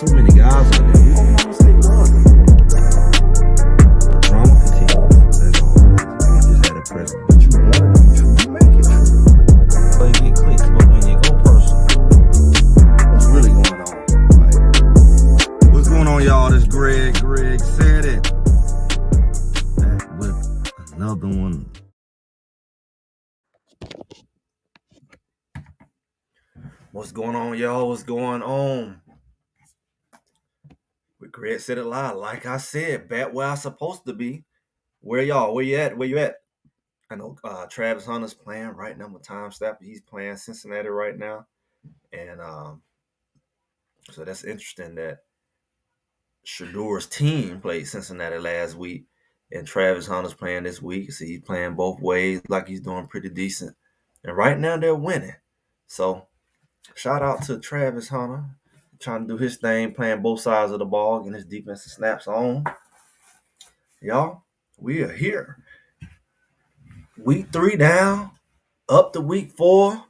so many guys out there. We don't want to say love. The drama continues. That's all it is. We just had a president. But you want it to be true, you make it true. So you get clicks, but when you go personal, what's really going on? Like, what's going on, y'all? This Greg. Greg said it. Back with another one. What's going on, y'all? What's going on? With Greg said it live. Like I said, back where I'm supposed to be. Where y'all? Where you at? Where you at? I know Travis Hunter's playing right now with Time Stafford. He's playing Cincinnati right now. And so that's interesting that Shador's team played Cincinnati last week. And Travis Hunter's playing this week. So he's playing both ways like he's doing pretty decent. And right now they're winning. So shout out to Travis Hunter. Trying to do his thing, playing both sides of the ball, getting his defensive snaps on. Y'all, we are here. Week 3 down, up to week 4.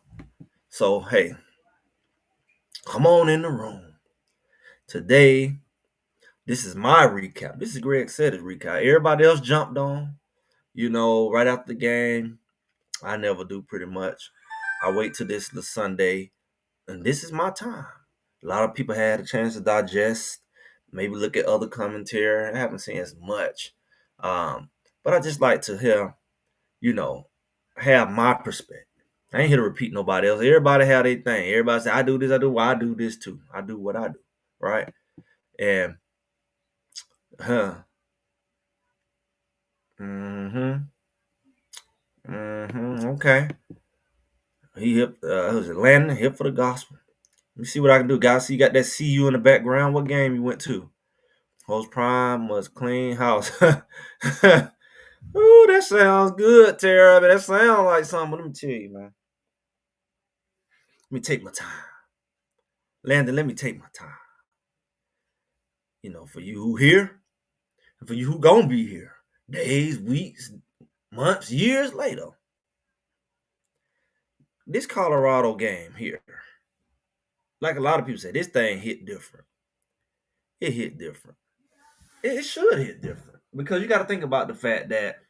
So, hey, come on in the room. Today, this is my recap. This is Greg Setter's recap. Everybody else jumped on, right after the game. I never do pretty much. I wait till this Sunday, and this is my time. A lot of people had a chance to digest, maybe look at other commentary. I haven't seen as much. But I just like to hear, have my perspective. I ain't here to repeat nobody else. Everybody have their thing. Everybody say, I do this, well, I do this too. I do what I do, right? And, okay. He hip, was it Landon, hip for the gospel. Let me see what I can do, guys. See, you got that CU in the background. What game you went to? Host Prime was clean house. Ooh, that sounds good, Tara. That sounds like something. Let me tell you, man. Let me take my time. Landon, let me take my time. For you who here, and for you who gonna be here, days, weeks, months, years later. This Colorado game here, like a lot of people say, this thing hit different. It hit different. It should hit different because you got to think about the fact that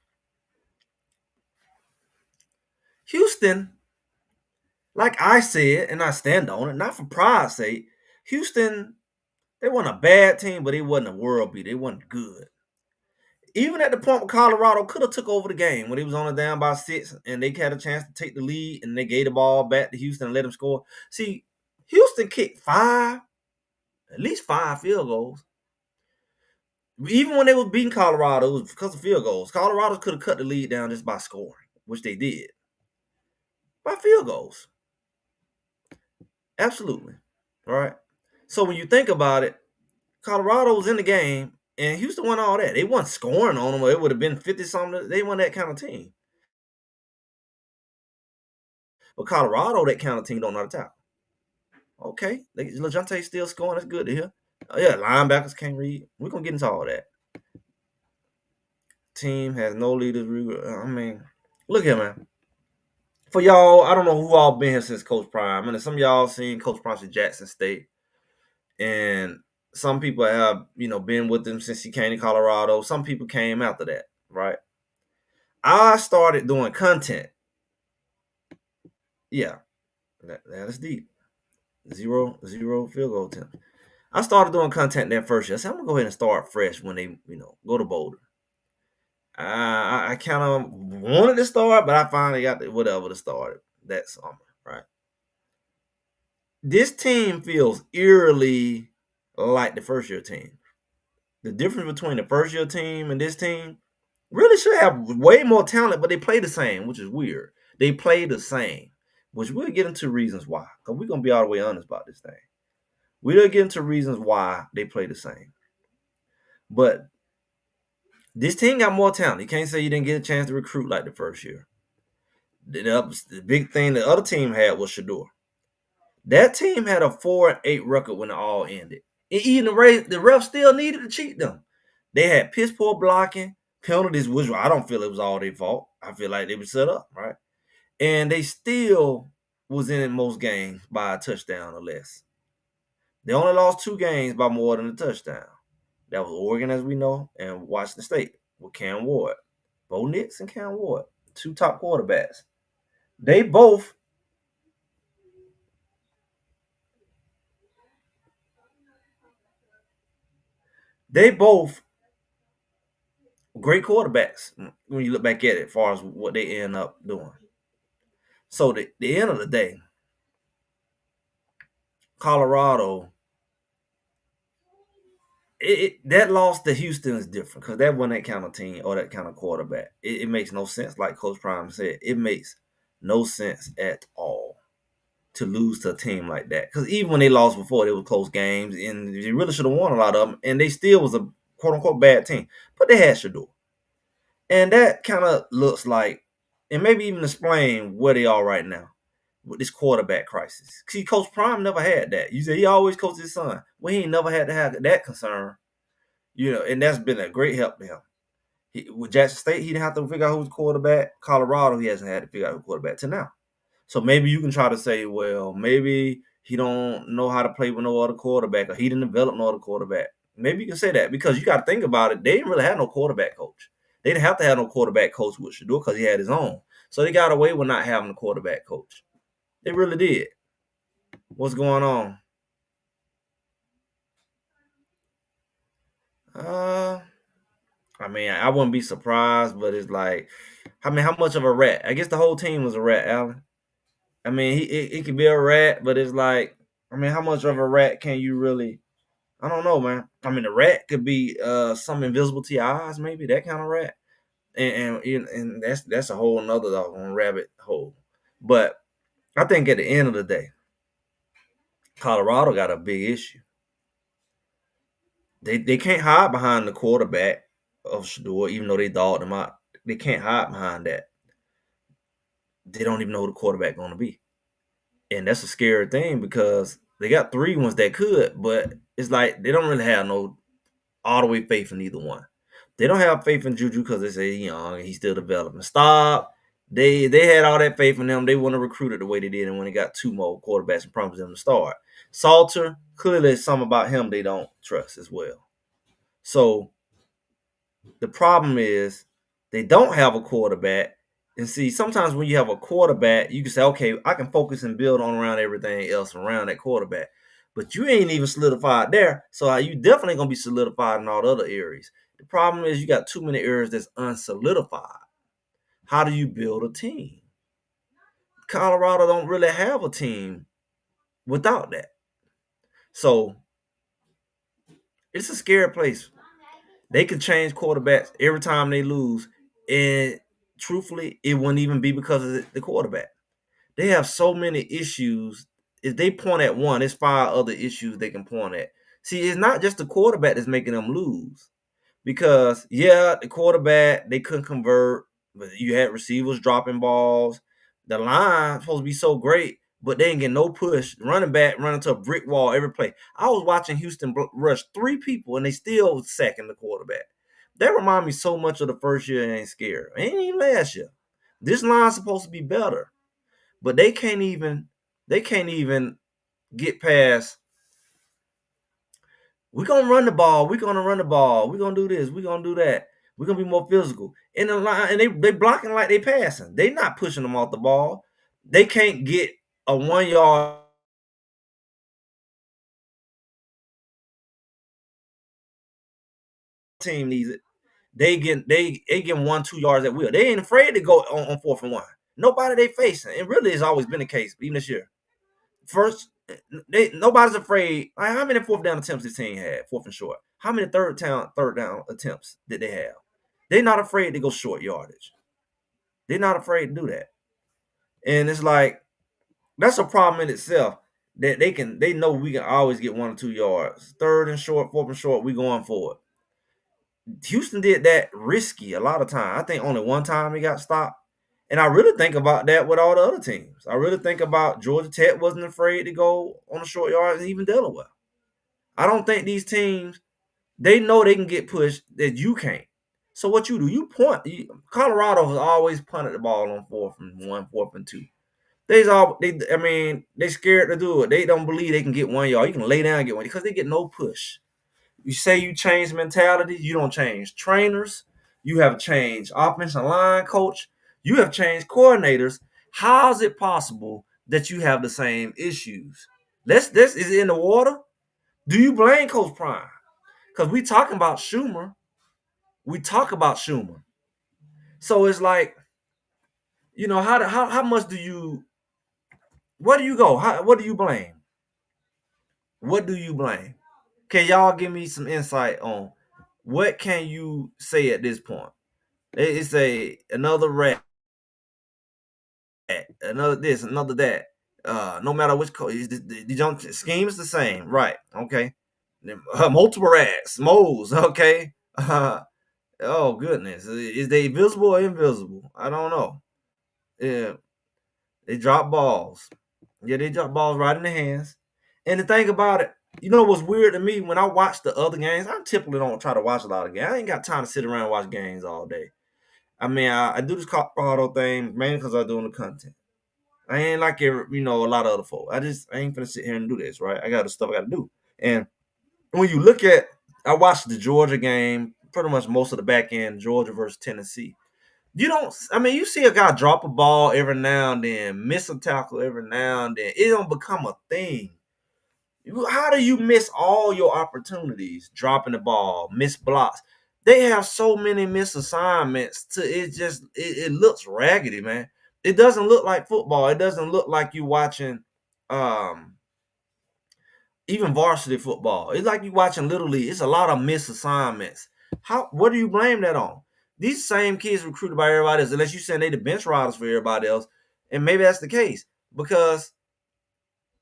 Houston, like I said, and I stand on it, not for pride's sake, Houston, they weren't a bad team, but they wasn't a world beat. They wasn't good. Even at the point where Colorado could have took over the game when he was only down by 6 and they had a chance to take the lead and they gave the ball back to Houston and let them score. See, Houston kicked at least 5 field goals. Even when they was beating Colorado, it was because of field goals. Colorado could have cut the lead down just by scoring, which they did. By field goals. Absolutely. All right. So when you think about it, Colorado was in the game, and Houston won all that. They weren't scoring on them, or it would have been 50-something. They weren't that kind of team. But Colorado, that kind of team, don't know how to tackle. Okay. LeJonte's still scoring. That's good to hear. Yeah, linebackers can't read. We're going to get into all that. Team has no leaders. I mean, look here, man. For y'all, I don't know who all been here since Coach Prime. I mean, some of y'all seen Coach Prime at Jackson State. And some people have, been with him since he came to Colorado. Some people came after that, right? I started doing content. Yeah, that is deep. Zero field goal attempt. I started doing content that first year. I said, I'm going to go ahead and start fresh when they, go to Boulder. I kind of wanted to start, but I finally got to start that summer, right? This team feels eerily like the first-year team. The difference between the first-year team and this team really should have way more talent, but they play the same, which is weird. They play the same, which we'll get into reasons why, because we're going to be all the way honest about this thing. We'll get into reasons why they play the same. But this team got more talent. You can't say you didn't get a chance to recruit like the first year. The big thing the other team had was Shador. That team had a 4-8 record when it all ended. And even the refs still needed to cheat them. They had piss poor blocking, penalties, which I don't feel it was all their fault. I feel like they were set up, right? And they still was in most games by a touchdown or less. They only lost 2 games by more than a touchdown. That was Oregon, as we know, and Washington State with Cam Ward. Bo Nix and Cam Ward, 2 top quarterbacks. They both they both great quarterbacks when you look back at it, as far as what they end up doing. So the end of the day, Colorado, that loss to Houston is different because that wasn't that kind of team or that kind of quarterback. It makes no sense, like Coach Prime said. It makes no sense at all to lose to a team like that. Because even when they lost before, they were close games, and they really should have won a lot of them, and they still was a quote unquote bad team. But they had Shador. And that kind of looks like, and maybe even explain where they are right now with this quarterback crisis. See, Coach Prime never had that. You say he always coached his son. Well, he ain't never had to have that concern, and that's been a great help to him. With Jackson State, he didn't have to figure out who's quarterback. Colorado, he hasn't had to figure out who's quarterback to now. So maybe you can try to say, well, maybe he don't know how to play with no other quarterback, or he didn't develop no other quarterback. Maybe you can say that because you got to think about it. They didn't really have no quarterback coach. They didn't have to have no quarterback coach with Shador because he had his own. So they got away with not having a quarterback coach. They really did. What's going on? Uh, I mean, I wouldn't be surprised, but it's like, I mean, how much of a rat? I guess the whole team was a rat, Allen. I mean, he could be a rat, but it's like, I mean, how much of a rat can you really? I don't know, man. I mean, the rat could be something invisible to your eyes, maybe that kind of rat, and that's a whole another doggone rabbit hole. But I think at the end of the day, Colorado got a big issue. They can't hide behind the quarterback of Shador, even though they dogged him out. They can't hide behind that. They don't even know who the quarterback going to be, and that's a scary thing because they got 3 ones that could, but it's like they don't really have no all the way faith in either one. They don't have faith in Juju because they say he's young and he's still developing. Stop. They had all that faith in him. They want to recruit it the way they did, and when they got 2 more quarterbacks and promised them to start. Salter, clearly there's something about him they don't trust as well. So the problem is they don't have a quarterback. And see, sometimes when you have a quarterback, you can say, okay, I can focus and build on around everything else around that quarterback. But you ain't even solidified there. So you definitely gonna be solidified in all the other areas. The problem is you got too many areas that's unsolidified. How do you build a team? Colorado don't really have a team without that. So it's a scary place. They can change quarterbacks every time they lose. And truthfully, it wouldn't even be because of the quarterback. They have so many issues. If they point at one, there's 5 other issues they can point at. See, it's not just the quarterback that's making them lose. Because the quarterback they couldn't convert, but you had receivers dropping balls. The line supposed to be so great, but they ain't getting no push. Running back running to a brick wall every play. I was watching Houston rush 3 people and they still sacking the quarterback. That remind me so much of the first year. Ain't scared. Ain't even last year. This line's supposed to be better, but they can't even. They can't even get past. We're gonna run the ball. We're gonna run the ball. We're gonna do this. We're gonna do that. We're gonna be more physical. In the line, and they blocking like they passing. They not pushing them off the ball. They can't get a 1 yard team needs it. They get 1-2 yards at will. They ain't afraid to go on 4th and 1. Nobody they facing. It really has always been the case, even this year. First, nobody's afraid. How many 4th down attempts this team had? 4th and short. How many third down attempts did they have? They're not afraid to go short yardage. They're not afraid to do that. And it's like that's a problem in itself. That they know we can always get 1 or 2 yards. 3rd and short, 4th and short, we going for it. Houston did that risky a lot of time. I think only one time he got stopped. And I really think about that with all the other teams. I really think about Georgia Tech wasn't afraid to go on the short yards, and even Delaware. I don't think these teams, they know they can get pushed that you can't. So what you do, you point. Colorado has always punted the ball on 4th and 1, 4th and 2. I mean, they scared to do it. They don't believe they can get 1 yard. You can lay down and get one because they get no push. You say you change mentality, you don't change trainers. You have changed offensive line coach. You have changed coordinators. How is it possible that you have the same issues? This is it in the water. Do you blame Coach Prime? Because we talking about Schumer. We talk about Schumer. So it's like, how much do you where do you go? What do you blame? What do you blame? Can y'all give me some insight on what can you say at this point? It's a another rat, another this, another that. No matter which the jump scheme is the same, right? Okay, multiple rats, moles. Okay. Oh goodness, is they visible or invisible? I don't know. Yeah, they drop balls. Yeah, they drop balls right in the hands. And the thing about it, what's weird to me when I watch the other games, I typically don't try to watch a lot of games. I ain't got time to sit around and watch games all day. I mean, I do this Colorado thing mainly because I'm doing the content. I ain't like a lot of other folk. I ain't finna sit here and do this, right? I got the stuff I got to do. And when you look at, I watched the Georgia game, pretty much most of the back end, Georgia versus Tennessee. You don't. I mean, you see a guy drop a ball every now and then, miss a tackle every now and then. It don't become a thing. How do you miss all your opportunities? Dropping the ball, miss blocks. They have so many miss assignments. It looks raggedy, man. It doesn't look like football. It doesn't look like you watching um even varsity football. It's like you watching Little League. It's a lot of miss assignments. What do you blame that on? These same kids recruited by everybody else, unless you saying they the bench riders for everybody else, and maybe that's the case because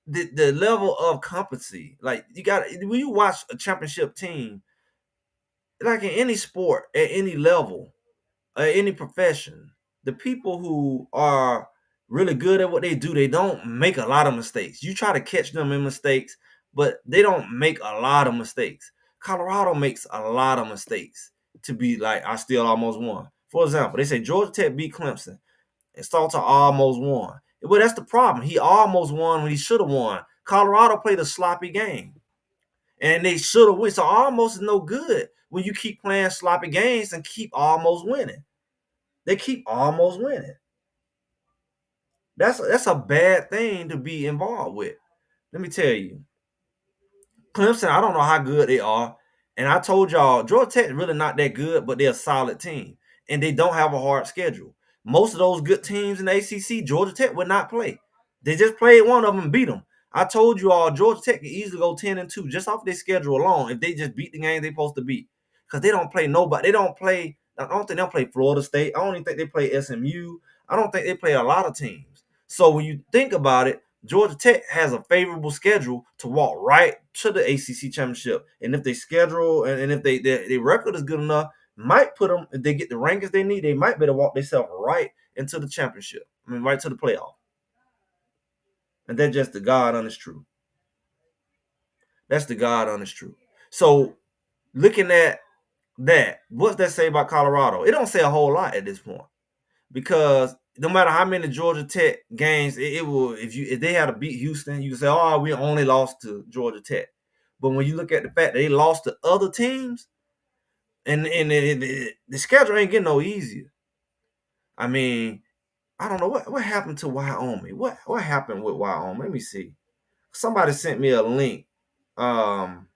the level of competency, like you got when you watch a championship team, like in any sport at any level, any profession, the people who are really good at what they do, they don't make a lot of mistakes. You try to catch them in mistakes, but they don't make a lot of mistakes. Colorado makes a lot of mistakes to be like, I still almost won. For example, they say Georgia Tech beat Clemson and Salter almost won. Well, that's the problem. He almost won when he should have won. Colorado played a sloppy game and they should have won. So almost is no good when you keep playing sloppy games and keep almost winning. They keep almost winning. That's a bad thing to be involved with. Let me tell you, Clemson, I don't know how good they are. And I told y'all, Georgia Tech is really not that good, but they're a solid team. And they don't have a hard schedule. Most of those good teams in the ACC, Georgia Tech would not play. They just played one of them and beat them. I told you all, Georgia Tech can easily go 10-2 just off their schedule alone if they just beat the game they're supposed to beat. Because they don't play nobody. They don't play, I don't think they'll play Florida State. I don't even think they play SMU. I don't think they play a lot of teams. So when you think about it, Georgia Tech has a favorable schedule to walk right to the ACC championship. And if they schedule and if their record is good enough, might put them, if they get the rankings they need, they might better walk themselves right into the championship. I mean, right to the playoff. And that's just the God honest truth. That's the God honest truth. So looking at that, what's that say about Colorado? It don't say a whole lot at this point. Because no matter how many Georgia Tech games it will, if they had to beat Houston, you can say, "Oh, we only lost to Georgia Tech." But when you look at the fact that they lost to other teams, and the schedule ain't getting no easier. I mean, I don't know what happened to Wyoming. What happened with Wyoming? Let me see. Somebody sent me a link. Um,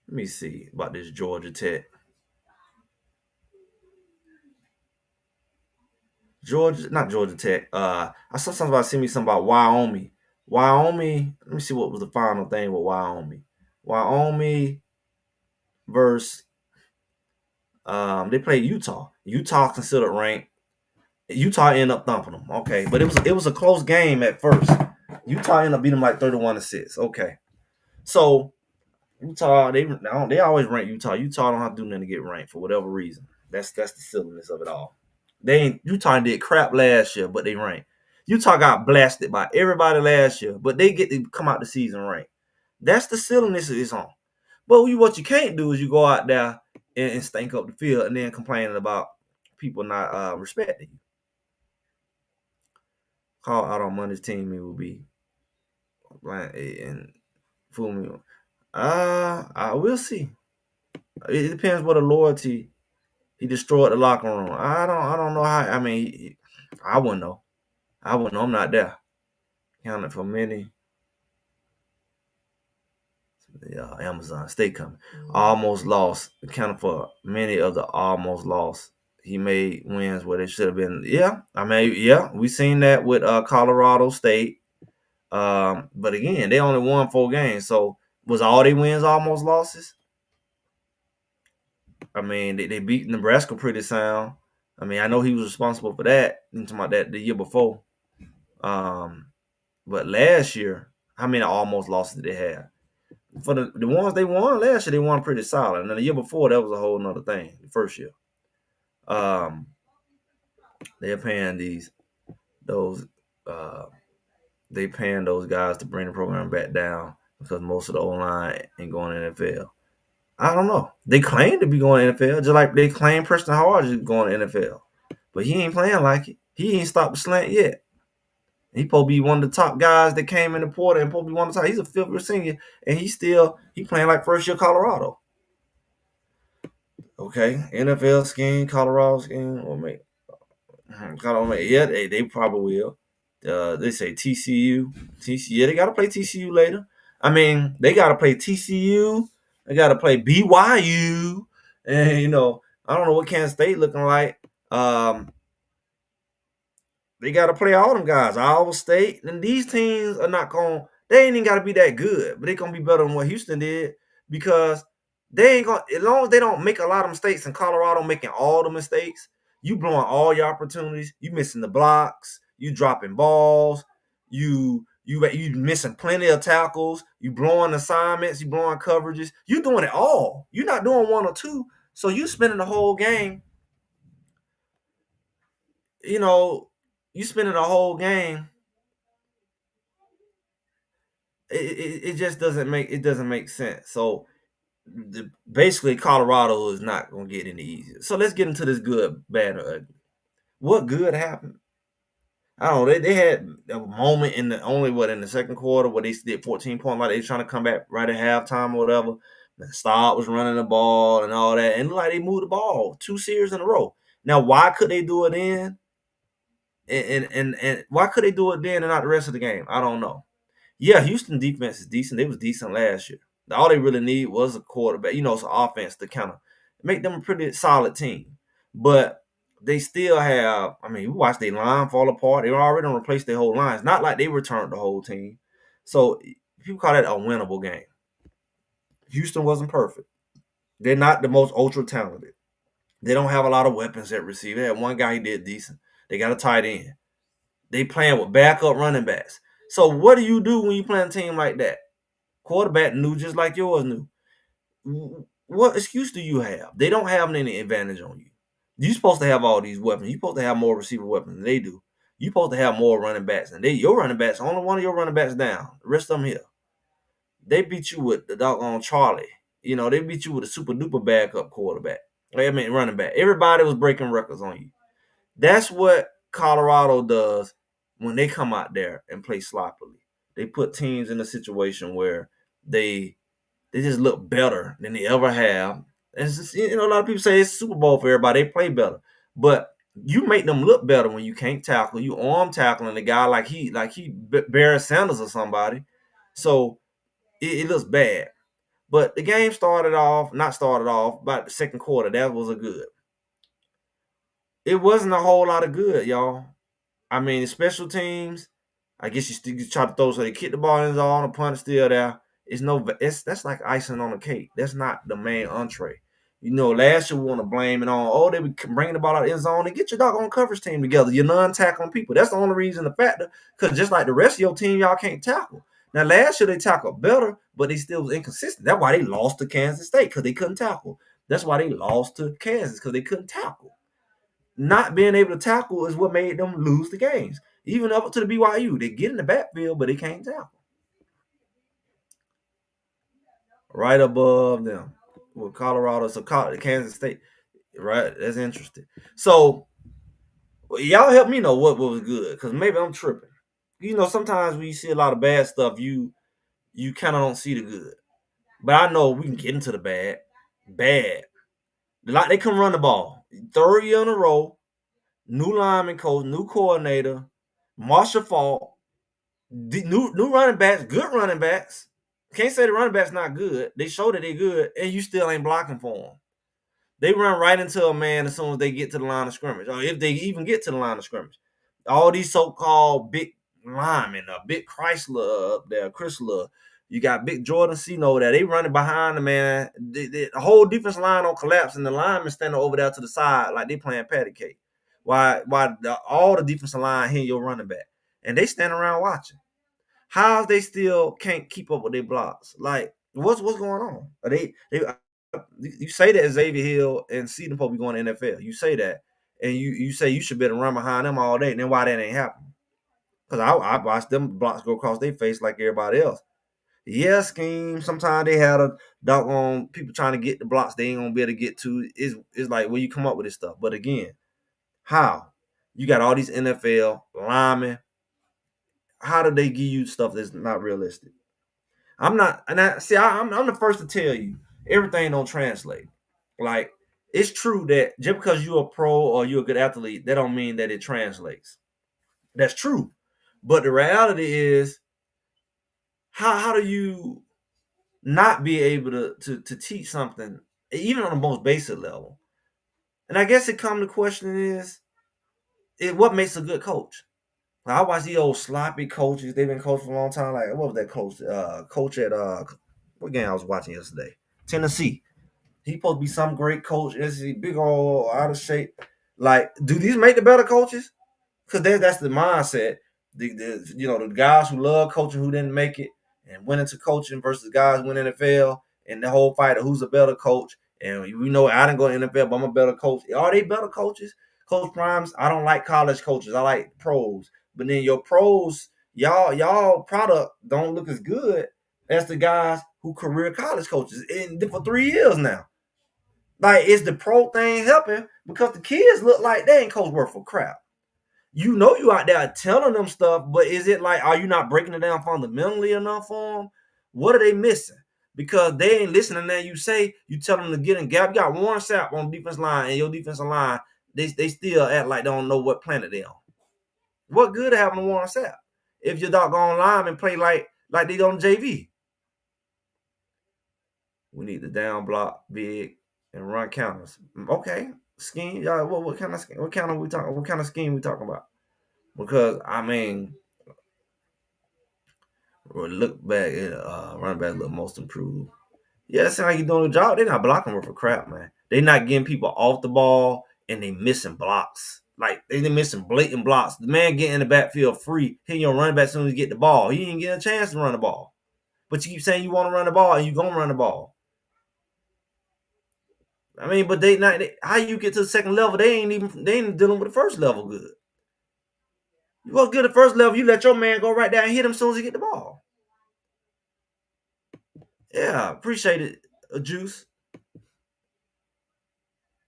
Let me see about this Georgia Tech. Not Georgia Tech. I saw somebody send me something about Wyoming. Wyoming. Let me see what was the final thing with Wyoming. Wyoming versus they played Utah. Utah considered ranked. Utah ended up thumping them. Okay, but it was a close game at first. Utah ended up beating them like 31-6. Okay, so Utah they always rank Utah. Utah don't have to do nothing to get ranked for whatever reason. That's the silliness of it all. They ain't Utah did crap last year, but they ranked. Utah got blasted by everybody last year, but they get to come out the season ranked. That's the silliness it's on. But what you can't do is you go out there and stink up the field and then complaining about people not respecting you. Call out on Monday's team, it will be like and fool me. I will see. It depends what the loyalty. He destroyed the locker room. I don't know how. I mean, I wouldn't know. I wouldn't know. I'm not there. Counted for many. Yeah, Amazon, stay coming. Almost lost. Accounted for many of the almost lost. He made wins where they should have been. Yeah, I mean, yeah, we seen that with Colorado State. But again, they only won 4 games. So was all they wins almost losses? I mean, they beat Nebraska pretty sound. I mean, I know he was responsible for that. I'm talking about that the year before. Um, but last year, how many almost losses did they have? For the ones they won last year, they won pretty solid. And then the year before, that was a whole nother thing. The first year, um, they're paying those uh, they paying those guys to bring the program back down because most of the O line ain't going to the NFL. I don't know. They claim to be going to NFL, just like they claim Preston Howard is going to NFL, but he ain't playing like it. He ain't stopped the slant yet. He supposed to be one of the top guys that came in the portal and supposed to be one of the top. He's a fifth-year senior, and he playing like first-year Colorado. Okay, NFL scheme, Colorado scheme, or maybe Colorado. Yeah, they probably will. They say TCU, Yeah, they got to play TCU later. I mean, they got to play TCU. They got to play BYU, and I don't know what Kansas State looking like. They got to play all them guys. Iowa State. And these teams are not going. They ain't even got to be that good, but they gonna be better than what Houston did because they ain't gonna. As long as they don't make a lot of mistakes, and Colorado making all the mistakes, you blowing all your opportunities. You missing the blocks. You dropping balls. You missing plenty of tackles. You blowing assignments. You blowing coverages. You doing it all. You're not doing one or two. So you spending the whole game. You know, you spending the whole game. It just doesn't make sense. So basically, Colorado is not going to get any easier. So let's get into this good, bad, or ugly. What good happened? I don't know. They had a moment in the second quarter where they did 14-point, like they trying to come back right at halftime or whatever. The Stott was running the ball and all that, and like they moved the ball 2 series in a row. Now, why could they do it then? And why could they do it then and not the rest of the game? I don't know. Yeah, Houston defense is decent. They was decent last year. All they really need was a quarterback, some offense to kind of make them a pretty solid team. But they still have, I mean, you watch their line fall apart. They already replaced their whole line. It's not like they returned the whole team. So people call that a winnable game. Houston wasn't perfect. They're not the most ultra talented. They don't have a lot of weapons at receiver. They had one guy who did decent. They got a tight end. They playing with backup running backs. So what do you do when you play a team like that? Quarterback new just like yours new. What excuse do you have? They don't have any advantage on you. You're supposed to have all these weapons. You're supposed to have more receiver weapons than they do. You're supposed to have more running backs than they. Your running backs, only one of your running backs down. The rest of them here. They beat you with the doggone Charlie. They beat you with a super duper backup quarterback. I mean running back. Everybody was breaking records on you. That's what Colorado does when they come out there and play sloppily. They put teams in a situation where they just look better than they ever have. And it's just, a lot of people say it's Super Bowl for everybody. They play better, but you make them look better when you can't tackle. You arm tackling a guy like he Barry Sanders or somebody. So it looks bad. But the game not started off, about the second quarter. That was a good. It wasn't a whole lot of good, y'all. I mean, special teams. I guess you still try to throw so they kick the ball in the zone, the punt is still there. That's like icing on the cake. That's not the main entree. Last year we want to blame it on, they be bringing the ball out of the end zone and get your doggone coverage team together. You're non-tackling people. That's the only reason, the factor, because just like the rest of your team, y'all can't tackle. Now, last year they tackled better, but they still was inconsistent. That's why they lost to Kansas State, because they couldn't tackle. That's why they lost to Kansas, because they couldn't tackle. Not being able to tackle is what made them lose the games. Even up to the BYU, they get in the backfield, but they can't tackle. right above them with Colorado. So Kansas State, right? That's interesting. So y'all help me know what was good, because maybe I'm tripping. Sometimes when you see a lot of bad stuff, you kind of don't see the good. But I know we can get into the bad. Bad. Like they can run the ball. Third year in a row, new lineman coach, new coordinator, Marshall Faulk, new running backs, good running backs. Can't say the running backs not good. They show that they're good, and you still ain't blocking for them. They run right into a man as soon as they get to the line of scrimmage, or if they even get to the line of scrimmage. All these so-called big linemen, big Chrysler up there, Chrysler. You got big Jordan Cino there. They running behind the man. The whole defense line on collapse, and the linemen standing over there to the side like they playing patty cake. Why all the defensive line hitting your running back, and they stand around watching. How they still can't keep up with their blocks? Like what's going on? Are they you say that Xavier Hill and Seaton Pope be going to NFL. You say that, and you say you should better run behind them all day. And then why that ain't happening? Because I watched them blocks go across their face like everybody else. Yeah, scheme. Sometimes they had a doggone people trying to get the blocks they ain't gonna be able to get to. It's like where you come up with this stuff. But again, how? You got all these NFL linemen. How do they give you stuff that's not realistic? I'm not, and I'm the first to tell you everything don't translate. Like it's true that just because you're a pro or you're a good athlete, that don't mean that it translates. That's true, but the reality is, how do you not be able to teach something even on the most basic level? And I guess it come to question is, what makes a good coach? I watch these old sloppy coaches. They've been coached for a long time. Like what was that coach? Coach at what game I was watching yesterday? Tennessee. He supposed to be some great coach. Is he big old out of shape? Like, do these make the better coaches? Because that's the mindset. The guys who love coaching who didn't make it and went into coaching versus guys who went NFL and the whole fight of who's a better coach. And we know I didn't go to NFL, but I'm a better coach. Are they better coaches? Coach Primes, I don't like college coaches. I like pros. But then your pros, y'all product don't look as good as the guys who career college coaches and for 3 years now. Like, is the pro thing helping? Because the kids look like they ain't coach worth for crap. You out there telling them stuff, but is it like, are you not breaking it down fundamentally enough for them? What are they missing? Because they ain't listening to that you say. You tell them to get in gap. You got Warren Sapp on the defense line, and your defensive line, they still act like they don't know what planet they on. What good having a Warren Sapp if your doggone linemen play like they on JV? We need the down block big and run counters. Okay, scheme. Y'all, what kind of scheme? What kind of we talking? What kind of scheme we talking about? Because I mean, look back at running back look most improved. Yeah, it sounds like you're doing a job. They're not blocking her for crap, man. They're not getting people off the ball and they missing blocks. Like they missing blatant blocks. The man getting in the backfield free, hitting your running back as soon as you get the ball. He ain't getting a chance to run the ball. But you keep saying you want to run the ball and you gonna run the ball. I mean, but how you get to the second level? They ain't dealing with the first level good. You go get the first level, you let your man go right there and hit him as soon as he get the ball. Yeah, appreciate it, Juice.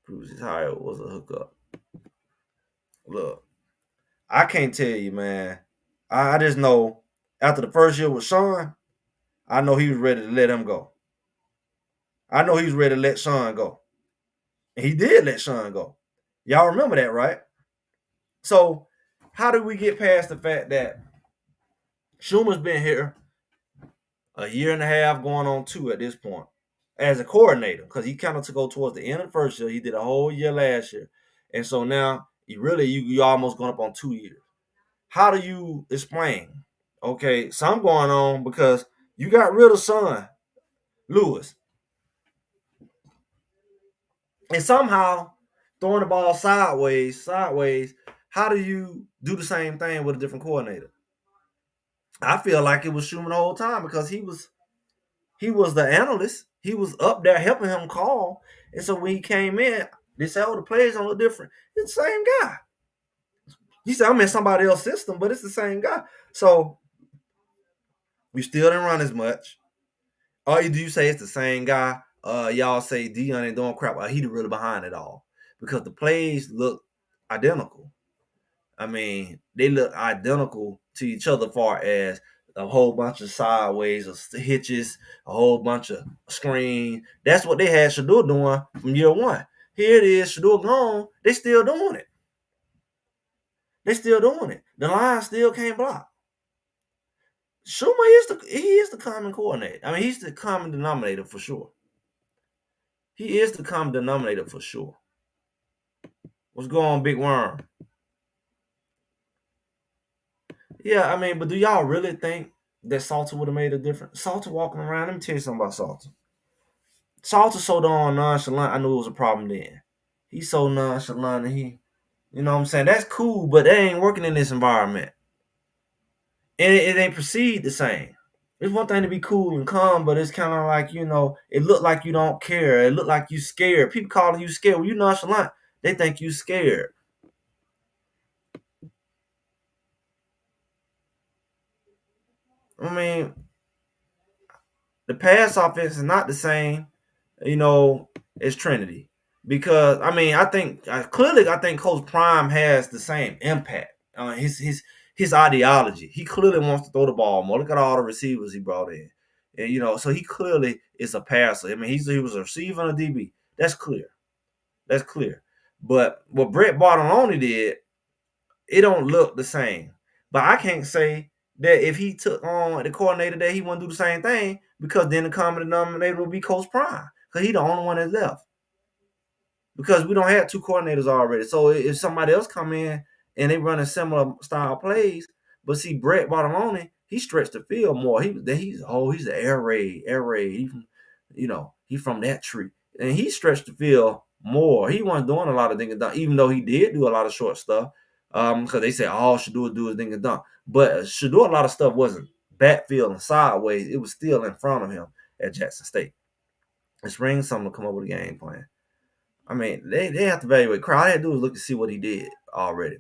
Bruce's hire was a hookup. Look, I can't tell you, man. I just know after the first year with Sean, I know he was ready to let him go. I know he was ready to let Sean go. And he did let Sean go. Y'all remember that, right? So, how do we get past the fact that Schumer's been here a year and a half, going on 2 at this point, as a coordinator? Because he kind of took over towards the end of the first year. He did a whole year last year. And so now, you almost going up on 2 years. How do you explain? Okay, something going on because you got rid of Son Lewis, and somehow throwing the ball sideways. How do you do the same thing with a different coordinator? I feel like it was Schumann the whole time because he was the analyst. He was up there helping him call, and so when he came in, they said, "Oh, the plays don't look different." It's the same guy. He said, "I'm in somebody else's system, but it's the same guy." So we still didn't run as much. All you do say it's the same guy. Y'all say Dion ain't doing crap. He really behind it all because the plays look identical. I mean, they look identical to each other, far as a whole bunch of sideways or hitches, a whole bunch of screen. That's what they had Shador doing from year one. Here it is, Shador gone. They still doing it. They still doing it. The line still can't block. Schumer is the common coordinator. I mean, he's the common denominator for sure. He is the common denominator for sure. What's going on, Big Worm? Yeah, I mean, but do y'all really think that Salter would have made a difference? Salter walking around, let me tell you something about Salter. Salter so darn nonchalant, I knew it was a problem then. He's so nonchalant and you know what I'm saying? That's cool, but that ain't working in this environment. And it ain't perceived the same. It's one thing to be cool and calm, but it's kind of like, it look like you don't care. It look like you scared. People calling you scared. When you nonchalant, they think you scared. I mean, the pass offense is not the same, as Trinity. Because I think clearly I think Coach Prime has the same impact. His ideology. He clearly wants to throw the ball more. Look at all the receivers he brought in. And so he clearly is a passer. I mean, he was a receiver and a DB. That's clear. That's clear. But what Brett Bartolone did, it don't look the same. But I can't say that if he took on the coordinator that he wouldn't do the same thing, because then the common denominator would be Coach Prime, because he the only one that left. Because we don't have two coordinators already. So if somebody else come in and they run a similar style plays, but see Brett Bartolone, he stretched the field more. He's the air raid. He from that tree, and he stretched the field more. He wasn't doing a lot of ding and dunk, even though he did do a lot of short stuff. Because they say all Shador do is ding and dunk, but Shador a lot of stuff wasn't backfield and sideways. It was still in front of him at Jackson State. It's Spring something to come up with a game plan. I mean, they have to evaluate. All I had to do was look to see what he did already.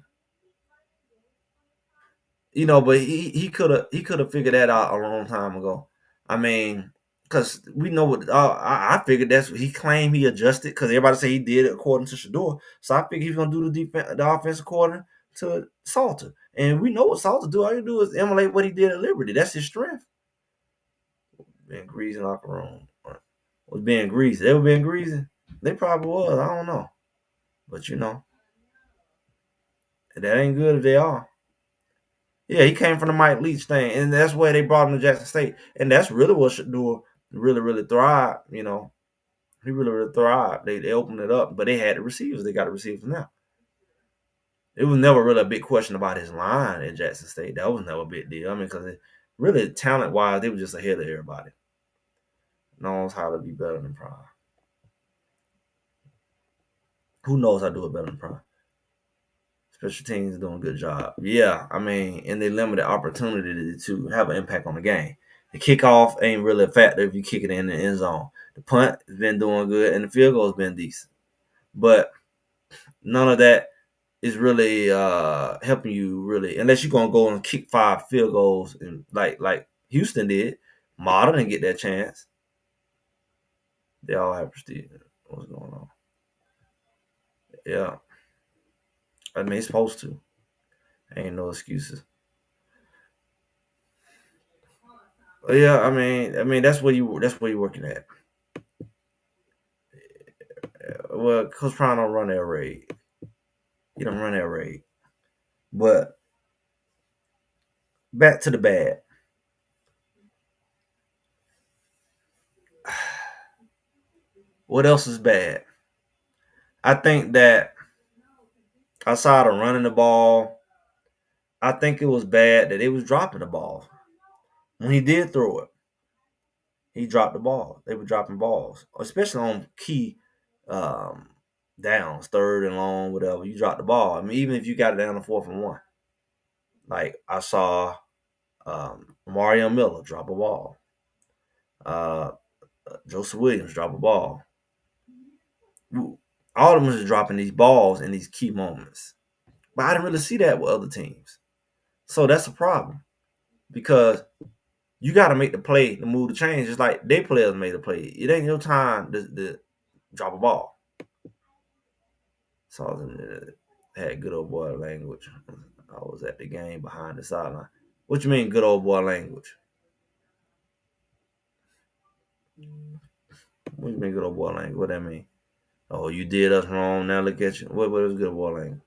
But he could have figured that out a long time ago. I mean, because we know what I figured that's what he claimed he adjusted, because everybody say he did it according to Shador. So I figured he was gonna do the offense according to Salter, and we know what Salter do. All you do is emulate what he did at Liberty. That's his strength. Being greasy in the locker room was being greasy. They were being greasy. They probably was. I don't know, but that ain't good if they are. Yeah, he came from the Mike Leach thing, and that's where they brought him to Jackson State, and that's really what should do really, really thrive. He really, really thrived. They opened it up, but they had the receivers. They got the receivers now. It was never really a big question about his line at Jackson State. That was never a big deal. I mean, because really talent wise, they were just ahead of everybody. Knows how to be better than Prime. Who knows how to do it better than Prime? Special teams doing a good job. Yeah, I mean, and they limited opportunity to have an impact on the game. The kickoff ain't really a factor if you kick it in the end zone. The punt has been doing good, and the field goal has been decent. But none of that is really helping you really, unless you're gonna go and kick 5 field goals and like Houston did. Model didn't get that chance. They all have prestige. What's going on? Yeah, I mean, it's supposed to. Ain't no excuses. Yeah, I mean that's where you're working at. Well, Coach Prime don't run air raid. He don't run air raid. But back to the bad. What else is bad? I think that outside of running the ball, I think it was bad that they was dropping the ball. When he did throw it, he dropped the ball. They were dropping balls, especially on key um, downs, third and long, whatever. You drop the ball. I mean, even if you got it down to 4th and 1, like I saw Mario Miller drop a ball, uh, Joseph Williams drop a ball. All of them is dropping these balls in these key moments, but I didn't really see that with other teams. So that's a problem, because You got to make the play to move the change. Just like they players made the play. It ain't your time to drop a ball. So had good old boy language. I was at the game behind the sideline. What you mean, good old boy language? What you mean, good old boy language? What that mean? Oh, you did us wrong. Now look at you. What is good old boy language?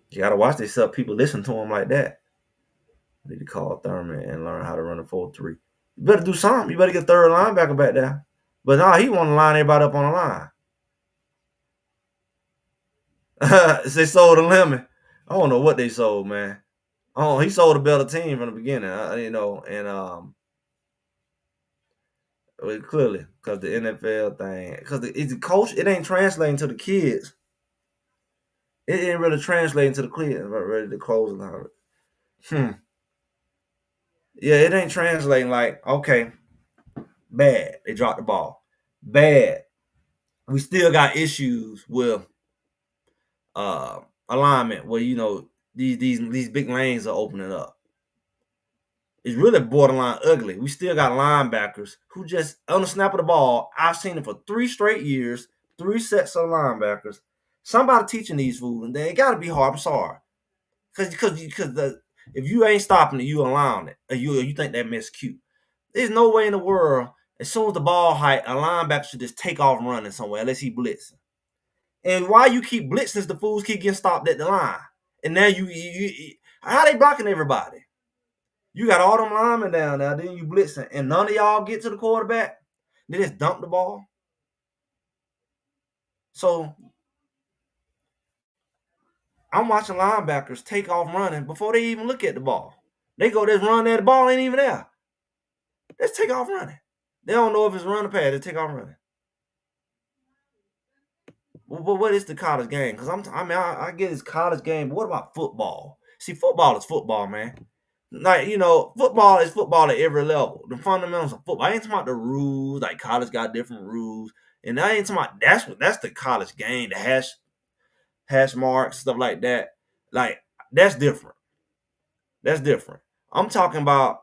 You gotta watch this up. People listen to him like that. Need to call Thurman and learn how to run a 4-3. You better do something. You better get third linebacker back there. But nah, he want to line everybody up on the line. They sold a lemon. I don't know what they sold, man. Oh, he sold a better team from the beginning, and well, clearly because the NFL thing, because it's the coach, it ain't translating to the kids. It ain't really translating to the kids. Ready to close and all. Yeah, it ain't translating like okay, bad. They dropped the ball. Bad. We still got issues with uh alignment where these big lanes are opening up. It's really borderline ugly. We still got linebackers who just on the snap of the ball. I've seen it for 3 straight years, 3 sets of linebackers. Somebody teaching these fools, and they got to be hard. I'm sorry, because if you ain't stopping it, you allowing it, or you think that miss cute. There's no way in the world. As soon as the ball height, a linebacker should just take off running somewhere unless he blitzing. And why you keep blitzing is the fools keep getting stopped at the line. And now how they blocking everybody? You got all them linemen down there, then you blitzing, and none of y'all get to the quarterback. They just dump the ball. So I'm watching linebackers take off running before they even look at the ball. They go, just run there, the ball ain't even there. Let's take off running. They don't know if it's run or pass, they take off running. But what is the college game? Because I get it's college game, but what about football? See, football is football, man. Like, football is football at every level. The fundamentals of football. I ain't talking about the rules, like college got different rules. And I ain't talking about that's the college game, the hash marks, stuff like that. Like, that's different. That's different. I'm talking about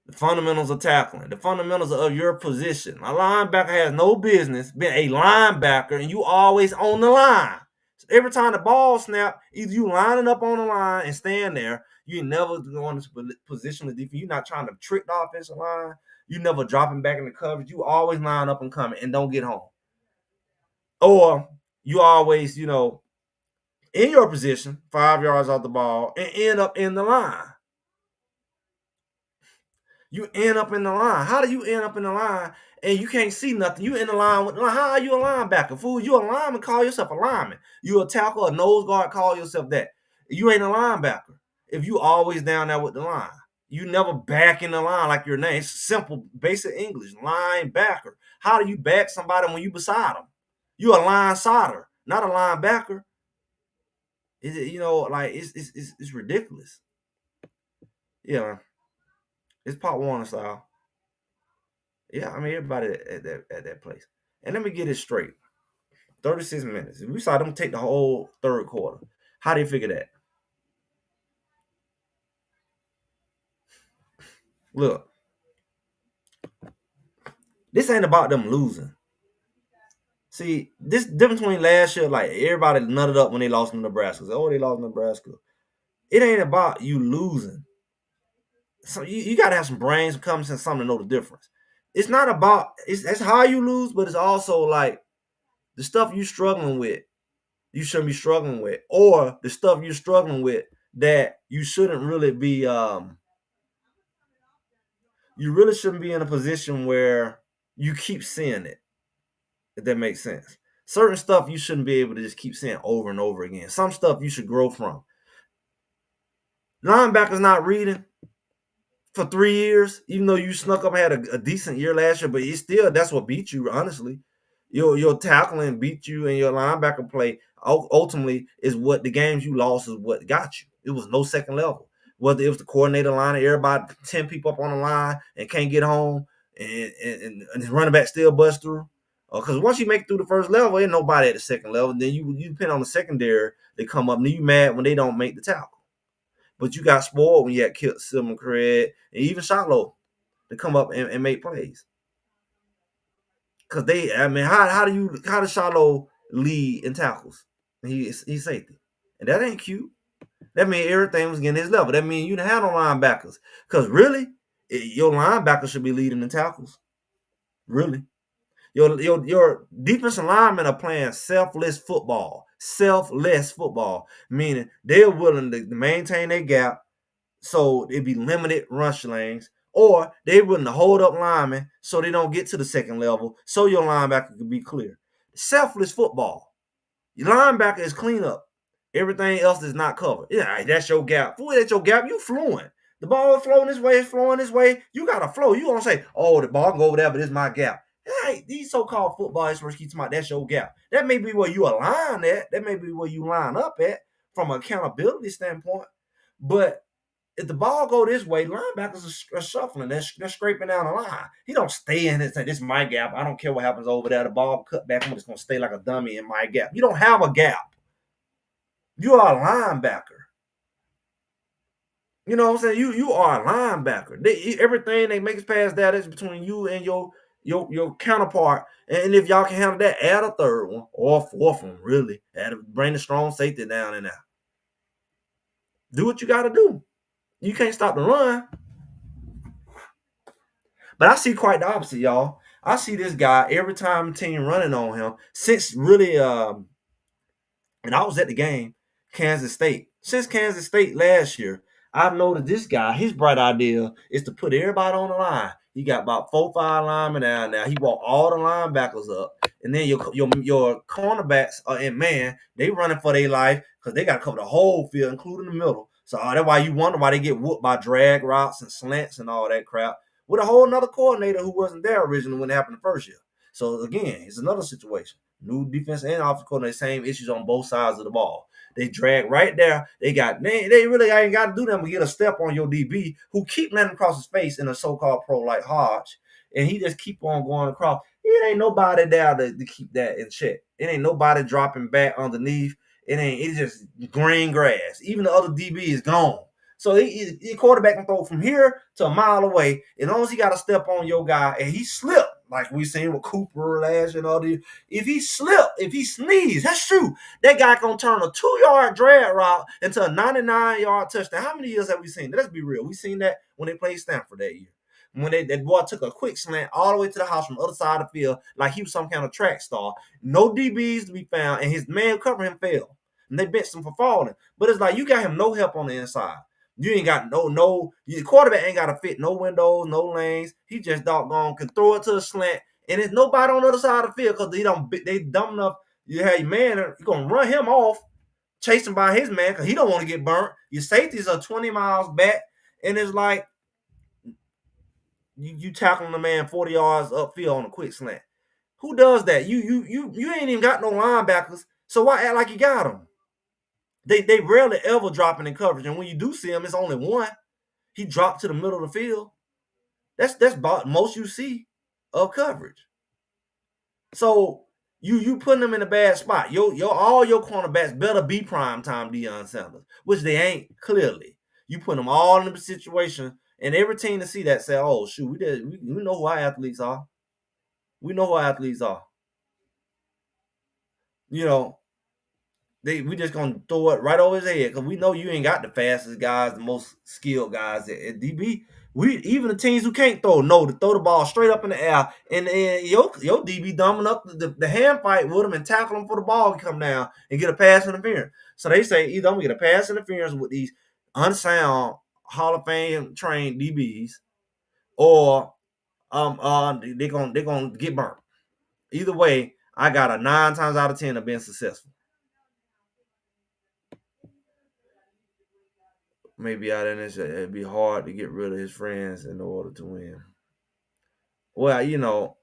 the fundamentals of tackling, the fundamentals of your position. A linebacker has no business being a linebacker, and you always on the line. So every time the ball snap, either you lining up on the line and stand there. You never going to position the defense. You're not trying to trick the offensive line. You never dropping back in the coverage. You always line up and coming and don't get home. Or you always, in your position, 5 yards off the ball, and end up in the line. You end up in the line. How do you end up in the line and you can't see nothing? You in the line with the line. How are you a linebacker? Fool, you a lineman, call yourself a lineman. You a tackle, a nose guard, call yourself that. You ain't a linebacker if you always down there with the line. You never back in the line like your name. It's simple, basic English. Linebacker. How do you back somebody when you beside them? You a line sider, not a linebacker. It's ridiculous. Yeah, it's Pop Warner style. Yeah, I mean everybody at that place. And let me get it straight. 36 minutes. We saw them take the whole third quarter. How do you figure that? Look, this ain't about them losing. See, this difference between last year, like everybody nutted up when they lost to Nebraska. Oh, they lost to Nebraska. It ain't about you losing. So you gotta have some brains, some common sense, something to know the difference. It's not about it's how you lose, but it's also like the stuff you struggling with, you shouldn't be struggling with, or the stuff you're struggling with that you shouldn't really be. You really shouldn't be in a position where you keep seeing it. If that makes sense. Certain stuff you shouldn't be able to just keep saying over and over again. Some stuff you should grow from. Linebackers not reading for 3 years, even though you snuck up and had a decent year last year, but it's still that's what beat you, honestly. Your tackling beat you, and your linebacker play ultimately is what the games you lost is what got you. It was no second level. Whether it was the coordinator line, everybody 10 people up on the line and can't get home, and the running back still bust through. Because once you make it through the first level, ain't nobody at the second level. Then you depend on the secondary. They come up, and you mad when they don't make the tackle. But you got spoiled when you had Kip, Silman, Craig, and even Shiloh to come up and make plays. Cause I mean, how does Shiloh lead in tackles? He's safety, and that ain't cute. That means everything was getting his level. That means you didn't have no linebackers. Cause really, your linebacker should be leading the tackles. Really, your defensive linemen are playing selfless football. Selfless football, meaning they're willing to maintain their gap, so it'd be limited rush lanes, or they willing to hold up linemen so they don't get to the second level, so your linebacker can be clear. Selfless football. Your linebacker is cleanup. Everything else is not covered. Yeah, that's your gap. Fool, that's your gap. You fluent. The ball is flowing this way, it's flowing this way. You got to flow. You don't say, oh, the ball can go over there, but it's my gap. Hey, these so-called football experts keep talking about that's your gap. That may be where you align at. That may be where you line up at from an accountability standpoint. But if the ball go this way, linebackers are shuffling. They're scraping down the line. He don't stay in it and say, this is my gap. I don't care what happens over there. The ball cut back. I'm just going to stay like a dummy in my gap. You don't have a gap. You are a linebacker. You know what I'm saying? You are a linebacker. Everything they makes past that is between you and your counterpart. And if y'all can handle that, add a third one or a fourth one, really. Bring the strong safety down in there. Do what you got to do. You can't stop the run. But I see quite the opposite, y'all. I see this guy every time team running on him since really and I was at the game, Kansas State. Since Kansas State last year, I've noticed this guy, his bright idea is to put everybody on the line. He got about 4-5 linemen down there. He walked all the linebackers up. And then your cornerbacks are in man, they running for their life because they got to cover the whole field, including the middle. So that's why you wonder why they get whooped by drag routes and slants and all that crap. With a whole nother coordinator who wasn't there originally when it happened the first year. So again, it's another situation. New defense and offensive coordinator, same issues on both sides of the ball. They drag right there. They really ain't got to do them to get a step on your DB who keep letting across his face in a so-called pro like Hodge. And he just keep on going across. It ain't nobody there to keep that in check. It ain't nobody dropping back underneath. It's just green grass. Even the other DB is gone. So the quarterback can throw from here to a mile away. As long as he got to step on your guy and he slipped, like we seen with Cooper last year and all these. If he slip, if he sneeze, that's true. That guy gonna turn a 2-yard drag route into a 99-yard touchdown. How many years have we seen that? Let's be real. We seen that when they played Stanford that year. When that boy took a quick slant all the way to the house from the other side of the field, like he was some kind of track star. No DBs to be found, and his man covering him fell. And they benched him for falling. But it's like you got him no help on the inside. You ain't got your quarterback ain't got to fit no windows, no lanes. He just doggone can throw it to the slant, and there's nobody on the other side of the field because they dumb enough. You have your man, you're gonna run him off, chase him by his man because he don't want to get burnt. Your safeties are 20 miles back, and it's like you tackling the man 40 yards upfield on a quick slant. Who does that? You ain't even got no linebackers, so why act like you got them? They rarely ever dropping in coverage, and when you do see him, it's only one. He dropped to the middle of the field. That's about most you see of coverage. So you putting them in a bad spot. All your cornerbacks better be prime time Deion Sanders, which they ain't clearly. You put them all in the situation, and every team to see that say, "Oh shoot, we know who our athletes are. We know who our athletes are." You know, we just gonna throw it right over his head because we know you ain't got the fastest guys, the most skilled guys at DB. We even the teams who can't throw know to throw the ball straight up in the air, and your DB dumbing up the hand fight with him and tackle him for the ball to come down and get a pass interference. So they say either I'm gonna get a pass interference with these unsound Hall of Fame trained DBs, or they're gonna get burnt. Either way, I got a 9 times out of 10 of being successful. Maybe out in this, it'd be hard to get rid of his friends in order to win. Well,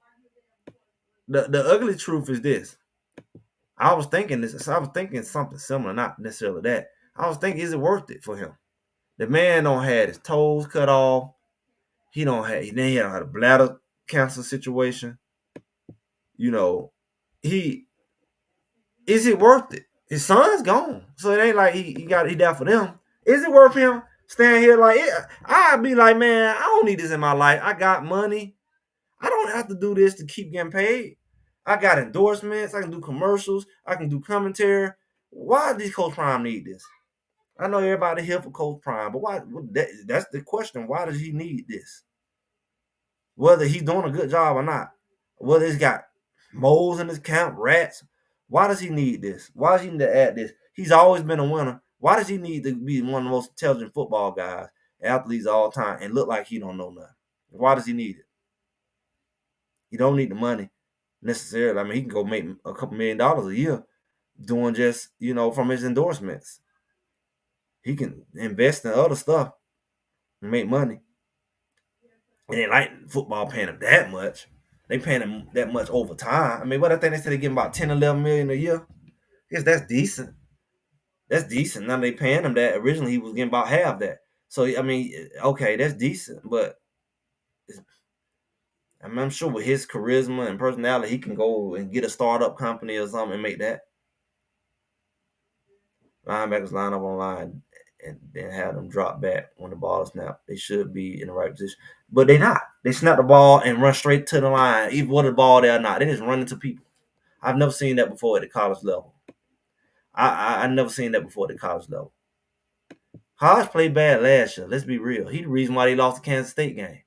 the ugly truth is this. I was thinking this. I was thinking something similar, not necessarily that. I was thinking, is it worth it for him? The man don't have his toes cut off. He don't have a bladder cancer situation. You know, is it worth it? His son's gone, so it ain't like he down for them. Is it worth him staying here? Like I'd be like, man, I don't need this in my life. I got money. I don't have to do this to keep getting paid. I got endorsements. I can do commercials. I can do commentary. Why does Coach Prime need this? I know everybody here for Coach Prime, but why? That's the question. Why does he need this? Whether he's doing a good job or not, whether he's got moles in his camp, rats. Why does he need this? Why does he need to add this? He's always been a winner. Why does he need to be one of the most intelligent football guys, athletes all time, and look like he don't know nothing? Why does he need it? He don't need the money necessarily. I mean, he can go make a couple $1,000,000 a year doing just, from his endorsements. He can invest in other stuff and make money. And they like football paying him that much. They paying him that much over time. I mean, what I think they said they getting about 10, 11 million a year. I guess that's decent. That's decent. Now they paying him that. Originally, he was getting about half that. So, I mean, okay, that's decent. But I'm sure with his charisma and personality, he can go and get a startup company or something and make that. Linebackers line up on line and then have them drop back when the ball is snapped. They should be in the right position. But they're not. They snap the ball and run straight to the line, even whether the ball there or not. They just run into people. I've never seen that before at the college level. I never seen that before at the college level. Hodge played bad last year. Let's be real. He's the reason why they lost the Kansas State game.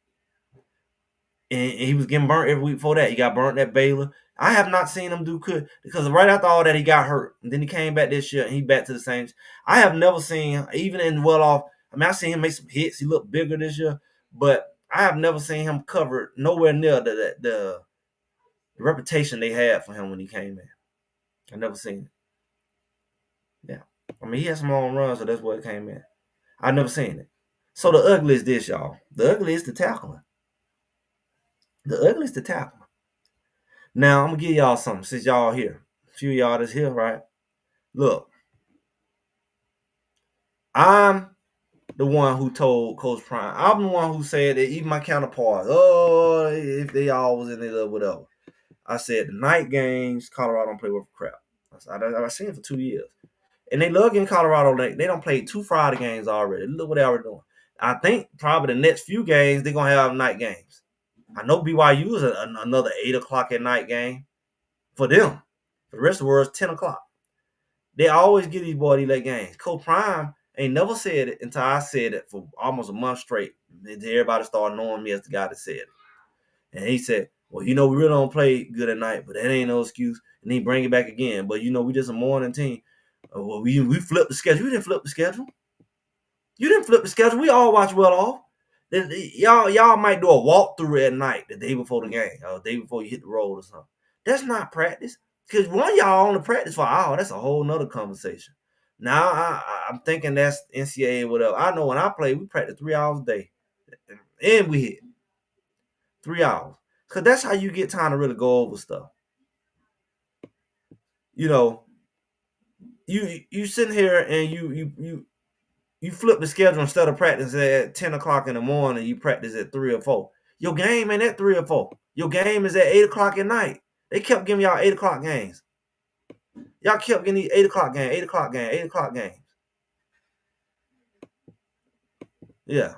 And he was getting burnt every week before that. He got burnt at Baylor. I have not seen him do good because right after all that, he got hurt. And then he came back this year and he back to the Saints. I have never seen, even in well off, I seen him make some hits. He looked bigger this year. But I have never seen him covered nowhere near the reputation they had for him when he came in. I've never seen it. Yeah. I mean, he had some long runs, so that's where it came in. I've never seen it. So the ugly is this, y'all. The ugly is the tackling. The ugly is the tackling. Now, I'm going to give y'all something since y'all here. A few of y'all that's here, right? Look, I'm the one who told Coach Prime. I'm the one who said that even my counterparts, if they all was in it or whatever. I said the night games, Colorado don't play worth crap. I've seen it for 2 years. And they love getting Colorado. They don't play 2 Friday games already. Look what they already doing. I think probably the next few games, they're going to have night games. I know BYU is another 8 o'clock at night game for them. For the rest of the world, it's 10 o'clock. They always give these boys these late games. Coach Prime ain't never said it until I said it for almost a month straight. Everybody started knowing me as the guy that said it. And he said, well, we really don't play good at night, but that ain't no excuse. And he bring it back again. But, we just a morning team. Well, we flipped the schedule. You didn't flip the schedule. You didn't flip the schedule. We all watch well off. Y'all might do a walkthrough at night the day before the game or the day before you hit the road or something. That's not practice. Because one of y'all only practice for an hour. That's a whole nother conversation. Now, I'm thinking that's NCAA or whatever. I know when I play, we practice 3 hours a day. And we hit 3 hours. Because that's how you get time to really go over stuff. You sitting here and you flip the schedule instead of practicing at 10 o'clock in the morning, you practice at 3 or 4. Your game ain't at 3 or 4. Your game is at 8 o'clock at night. They kept giving y'all 8 o'clock games. Y'all kept getting these 8 o'clock games, 8 o'clock games, 8 o'clock games. Yeah.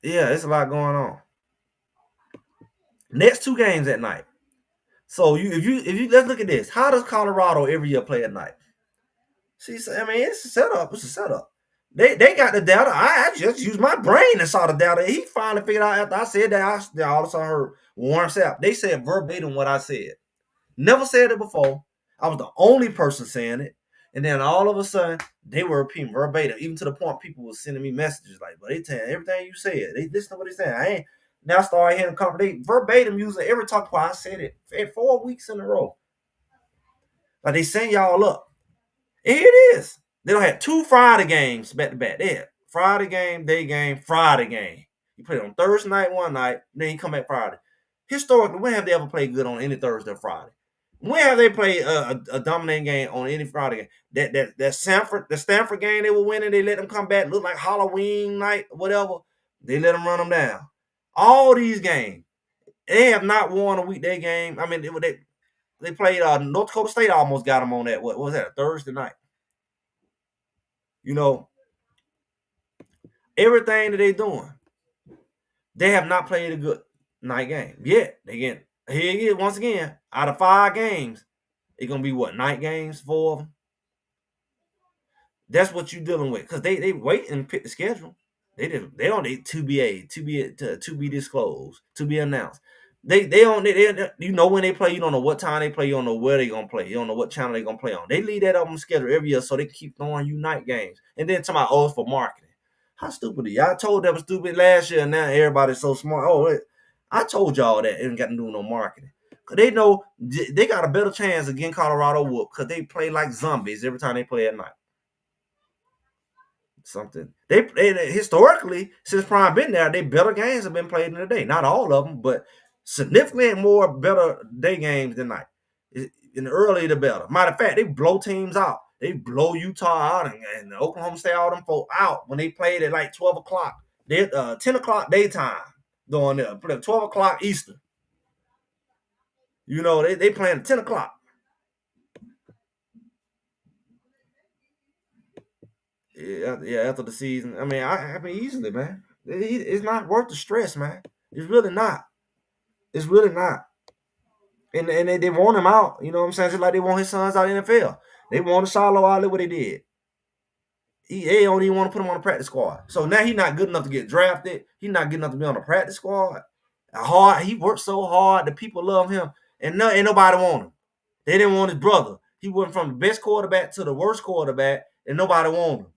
Yeah, it's a lot going on. Next 2 games at night. So if you let's look at this. How does Colorado every year play at night? See, it's a setup. It's a setup. They got the data. I just used my brain and saw the data. He finally figured out after I said that. All of a sudden heard Warren Sapp. They said verbatim what I said. Never said it before. I was the only person saying it. And then all of a sudden, they were repeating verbatim, even to the point people were sending me messages like, but they telling everything you said. They listen to what they saying. I ain't now started hearing they verbatim using every talk point. I said it 4 weeks in a row. Like they send y'all up. And here it is. They don't have 2 Friday games back to back. They had Friday game, day game, Friday game. You play on Thursday night one night, then you come back Friday. Historically, when have they ever played good on any Thursday or Friday? When have they played a dominating game on any Friday game? That Stanford game they were winning, they let them come back, look like Halloween night, whatever. They let them run them down. All these games, they have not won a weekday game. I mean, They played North Dakota State. Almost got them on that. What was that? A Thursday night. You know, everything that they doing, they have not played a good night game yet. They get here again once again out of 5 games. It's gonna be what, night games, 4 of them. That's what you're dealing with because they wait and pick the schedule. They don't need to be disclosed, to be announced. They don't you know when they play, you don't know what time they play, you don't know where they gonna play, you don't know what channel they gonna play on. They leave that up on the schedule every year so they can keep throwing you night games. And then to my it's for marketing. How stupid are you? I told them was stupid last year, and now everybody's so smart. I told y'all that it ain't got to do with no marketing. Cause they know they got a better chance of getting Colorado whooped because they play like zombies every time they play at night. Something they historically since Prime been there, they better games have been played in the day. Not all of them, but significantly more better day games than night. In the early, the better. Matter of fact, they blow teams out. They blow Utah out and Oklahoma State all them folk out when they played at like 12 o'clock. They 10 o'clock daytime doing there. 12 o'clock Eastern. You know, they playing at 10 o'clock. Yeah, after the season. I mean, easily, man. It's not worth the stress, man. It's really not. It's really not. And they want him out. You know what I'm saying? Just like they want his sons out of the NFL. They want Shallow out. Look what they did. They don't even want to put him on the practice squad. So now he's not good enough to get drafted. He's not good enough to be on the practice squad. He worked so hard. The people love him. And ain't nobody want him. They didn't want his brother. He went from the best quarterback to the worst quarterback, and nobody want him.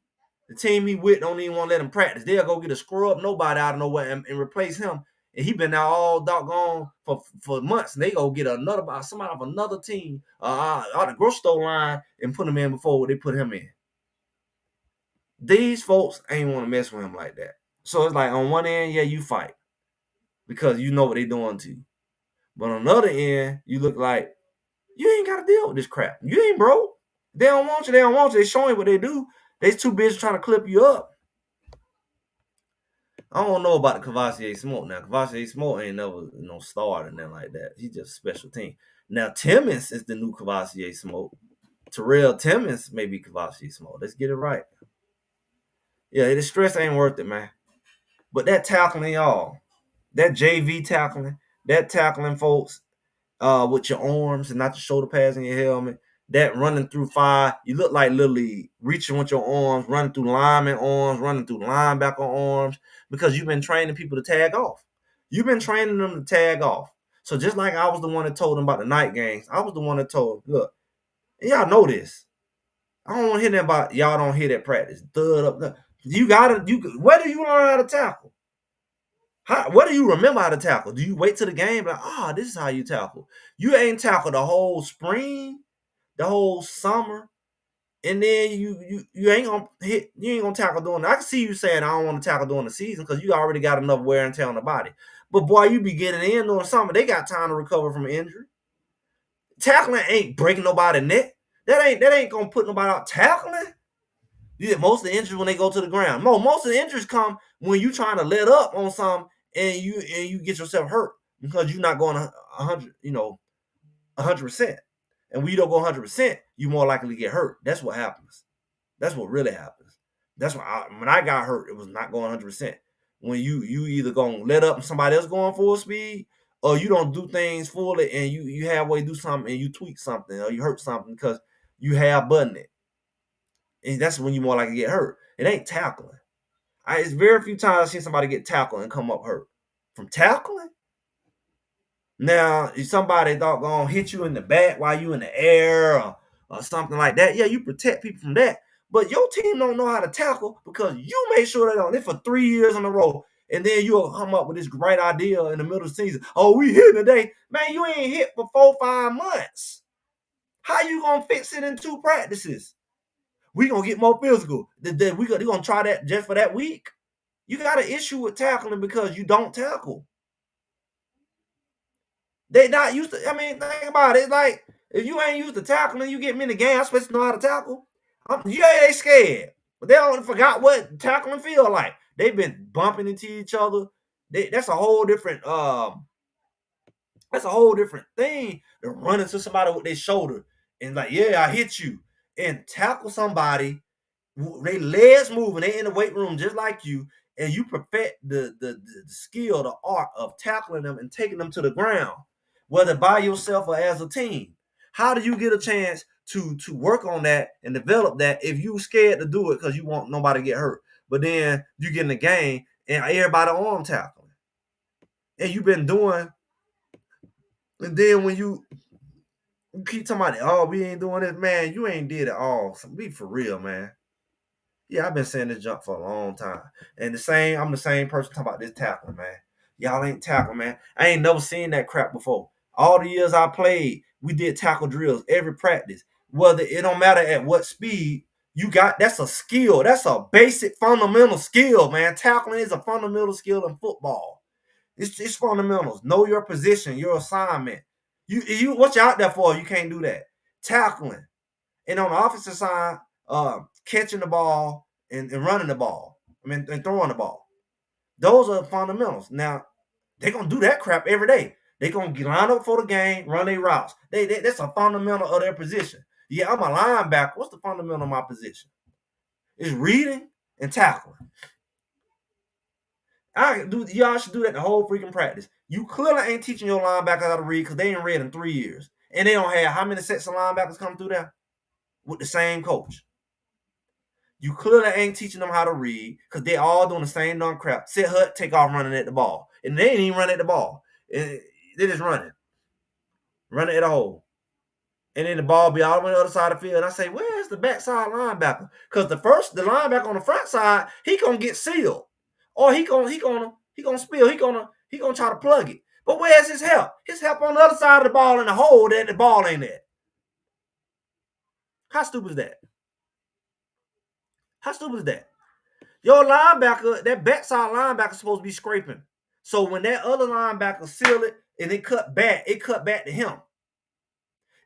The team he with don't even want to let him practice. They'll go get a scrub nobody out of nowhere and replace him. And he been out all doggone for months. And they go get somebody of another team out the grocery store line and put him in before they put him in. These folks ain't want to mess with him like that. So it's like on one end, yeah, you fight because you know what they doing to you. But on the other end, you look like you ain't got to deal with this crap. You ain't broke. They don't want you. They don't want you. They showing what they do. They too busy trying to clip you up. I don't know about the Cavassier Smoke now. Cavassier Smoke ain't never starred and nothing like that. He's just a special team. Now Timmons is the new Cavassier Smoke. Terrell Timmons may be Cavassier Smoke. Let's get it right. Yeah, the stress ain't worth it, man. But that tackling, y'all, that JV tackling, folks, with your arms and not the shoulder pads in your helmet, that running through fire, you look like Little League, reaching with your arms, running through lineman arms, running through linebacker arms, because you've been training people to tag off. You've been training them to tag off. So just like I was the one that told them about the night games, I was the one that told, look, and y'all know this. I don't want to hear that about y'all don't hear that practice. Thud up. Where do you learn how to tackle? What do you remember how to tackle? Do you wait till the game? Like, this is how you tackle. You ain't tackle the whole spring, the whole summer, and then you ain't gonna tackle during. I can see you saying I don't want to tackle during the season because you already got enough wear and tear on the body. But boy, you be getting in during summer. They got time to recover from an injury. Tackling ain't breaking nobody's neck. That ain't gonna put nobody out. Tackling. Yeah, most of the injuries when they go to the ground. Most of the injuries come when you trying to let up on something and you get yourself hurt because you're not going 100%. And when you don't go 100%, you more likely to get hurt. That's what happens. That's what really happens. That's why when I got hurt, it was not going 100%. When you either gonna let up and somebody else going full speed, or you don't do things fully and you halfway do something and you tweak something or you hurt something because you have buttoned it. And that's when you more likely to get hurt. It ain't tackling. It's very few times I've seen somebody get tackled and come up hurt. From tackling? Now, if somebody gonna hit you in the back while you in the air or something like that, yeah, you protect people from that. But your team don't know how to tackle because you made sure they don't. It for 3 years in a row. And then you'll come up with this great idea in the middle of the season. Oh, we hitting today. Man, you ain't hit for 4-5 months. How you gonna fix it in 2 practices? We gonna get more physical. They gonna try that just for that week. You got an issue with tackling because you don't tackle. They not used to. Think about it. It's like if you ain't used to tackling, you get me in the game. I'm supposed to know how to tackle. They scared, but they don't forgot what tackling feel like. They've been bumping into each other. That's a whole different That's a whole different thing than running to somebody with their shoulder and like, yeah, I hit you, and tackle somebody. They legs moving, they in the weight room just like you, and you perfect the skill, the art of tackling them and taking them to the ground, whether by yourself or as a team. How do you get a chance to work on that and develop that if you scared to do it because you want nobody to get hurt? But then you get in the game and everybody arm tackling, and you've been doing, and then when you keep talking about, oh, we ain't doing this, man, you ain't did it all. So be for real, man. Yeah, I've been saying this jump for a long time. And I'm the same person talking about this tackling, man. Y'all ain't tackling, man. I ain't never seen that crap before. All the years I played, we did tackle drills every practice. Whether it don't matter at what speed you got, that's a skill. That's a basic fundamental skill, man. Tackling is a fundamental skill in football. It's fundamentals. Know your position, your assignment. You what you out there for? You can't do that. Tackling. And on the offensive side, catching the ball and running the ball. I mean, and throwing the ball. Those are fundamentals. Now, they're going to do that crap every day. They're going to line up for the game, run their routes. That's a fundamental of their position. Yeah, I'm a linebacker. What's the fundamental of my position? It's reading and tackling. Y'all should do that the whole freaking practice. You clearly ain't teaching your linebackers how to read because they ain't read in 3 years. And they don't have how many sets of linebackers come through there with the same coach. You clearly ain't teaching them how to read because they all doing the same darn crap. Sit hut, take off running at the ball. And they ain't even running at the ball. They just running at a hole. And then the ball be all the way on the other side of the field. And I say, where's the backside linebacker? Because the linebacker on the front side, he gonna get sealed. Or he gonna spill. He gonna try to plug it. But where's his help? His help on the other side of the ball in the hole that the ball ain't at. How stupid is that? How stupid is that? Your linebacker, that backside linebacker is supposed to be scraping. So when that other linebacker seal it and it cut back to him.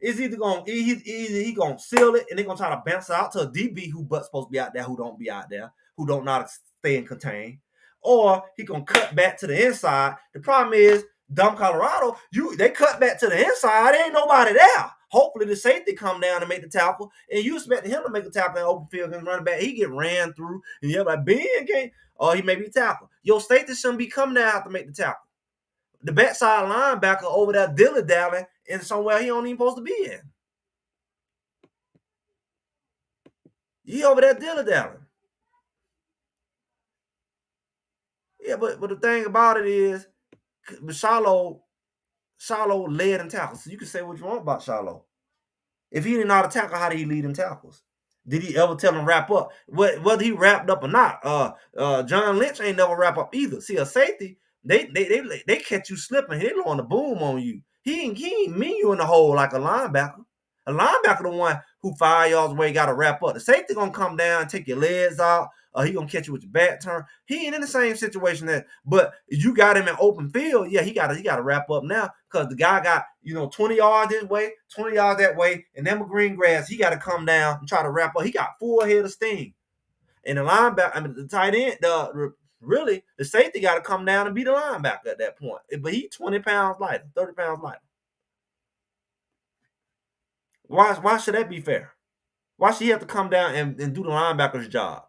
It's either he gonna seal it and they're gonna try to bounce it out to a DB who but supposed to be out there, who don't be out there, who don't know how to stay and contain, or he gonna cut back to the inside. The problem is, dumb Colorado, they cut back to the inside, there ain't nobody there. Hopefully the safety come down and make the tackle, and you expect him to make a tackle in open field and run back. He get ran through, and you're like, Ben can't, or he may be tackled. Your safety shouldn't be coming down to make the tackle. The backside linebacker over there dilly-dallying in somewhere he don't even supposed to be in. He over there dilly-dallying. Yeah, but the thing about it is, Shiloh led in tackles. So you can say what you want about Shiloh. If he didn't know how to tackle, how did he lead in tackles? Did he ever tell him wrap up? Whether he wrapped up or not, John Lynch ain't never wrap up either. See, a safety, they catch you slipping. They blowing the boom on you. He ain't mean you in the hole like a linebacker. A linebacker the one who 5 yards away got to wrap up. The safety gonna come down and take your legs out, or he gonna catch you with your back turn. He ain't in the same situation that, but you got him in open field. Yeah, he gotta wrap up now because the guy got 20 yards this way, 20 yards that way, and then with green grass, he got to come down and try to wrap up. He got full head of steam. And the linebacker, I mean the tight end, really the safety got to come down and be the linebacker at that point. But he 20 pounds lighter, 30 pounds lighter. Why should that be fair? Why should he have to come down and do the linebacker's job,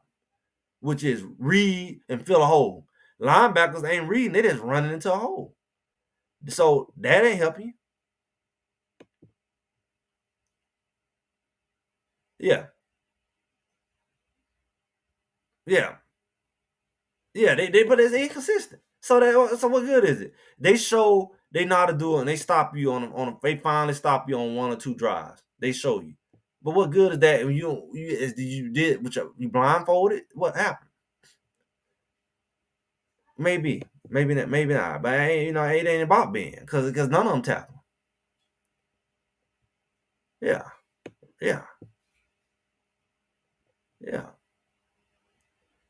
which is read and fill a hole? Linebackers ain't reading; they just running into a hole. So that ain't helping you. Yeah, yeah, yeah. But it's inconsistent. So what good is it? They show they know how to do it, and they stop you they finally stop you on 1 or 2 drives. They show you. But what good is that? You did you blindfolded? What happened? Maybe not. But it ain't about being because none of them tackle. Yeah, yeah, yeah.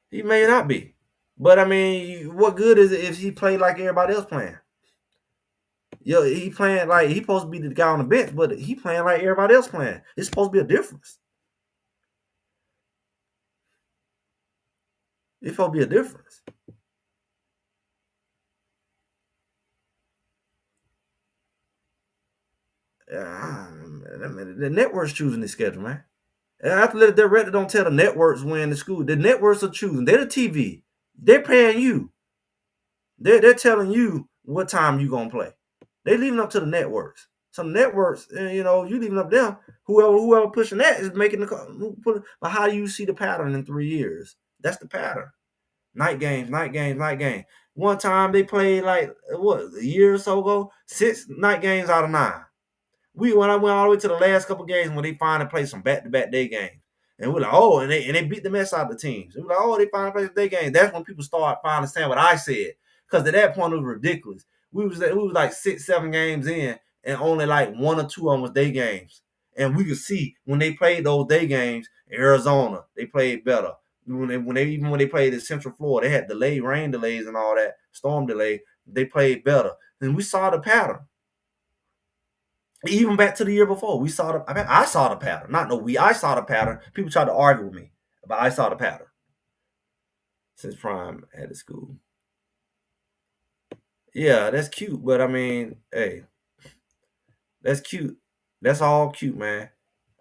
He may not be, but I mean, what good is it if he played like everybody else playing? Yo, he playing like he supposed to be the guy on the bench, but he playing like everybody else playing. It's supposed to be a difference. It's supposed to be a difference. The networks choosing the schedule, man. And athletic director don't tell the networks when the school. The networks are choosing. They're the TV. They're paying you. They're telling you what time you gonna play. They leaving up to the networks. Some networks, you leaving up them. Whoever pushing that is making the call. But how do you see the pattern in 3 years? That's the pattern. Night games, night games, night games. One time they played like what a year or so ago, 6 night games out of 9. When I went all the way to the last couple games when they finally played some back-to-back day games. And we're like, oh, and they beat the mess out of the teams. And we're like, oh, they finally played day games. That's when people start finally saying what I said. Because at that point it was ridiculous. We was like 6, 7 games in, and only like 1 or 2 of them was day games. And we could see when they played those day games in Arizona, they played better. When they played in Central Florida, they had rain delays and all that, storm delay. They played better. And we saw the pattern. Even back to the year before, I saw the pattern. Not no we. I saw the pattern. People tried to argue with me, but I saw the pattern since Prime at the school. Yeah, that's cute, but I mean, hey, that's cute. That's all cute, man.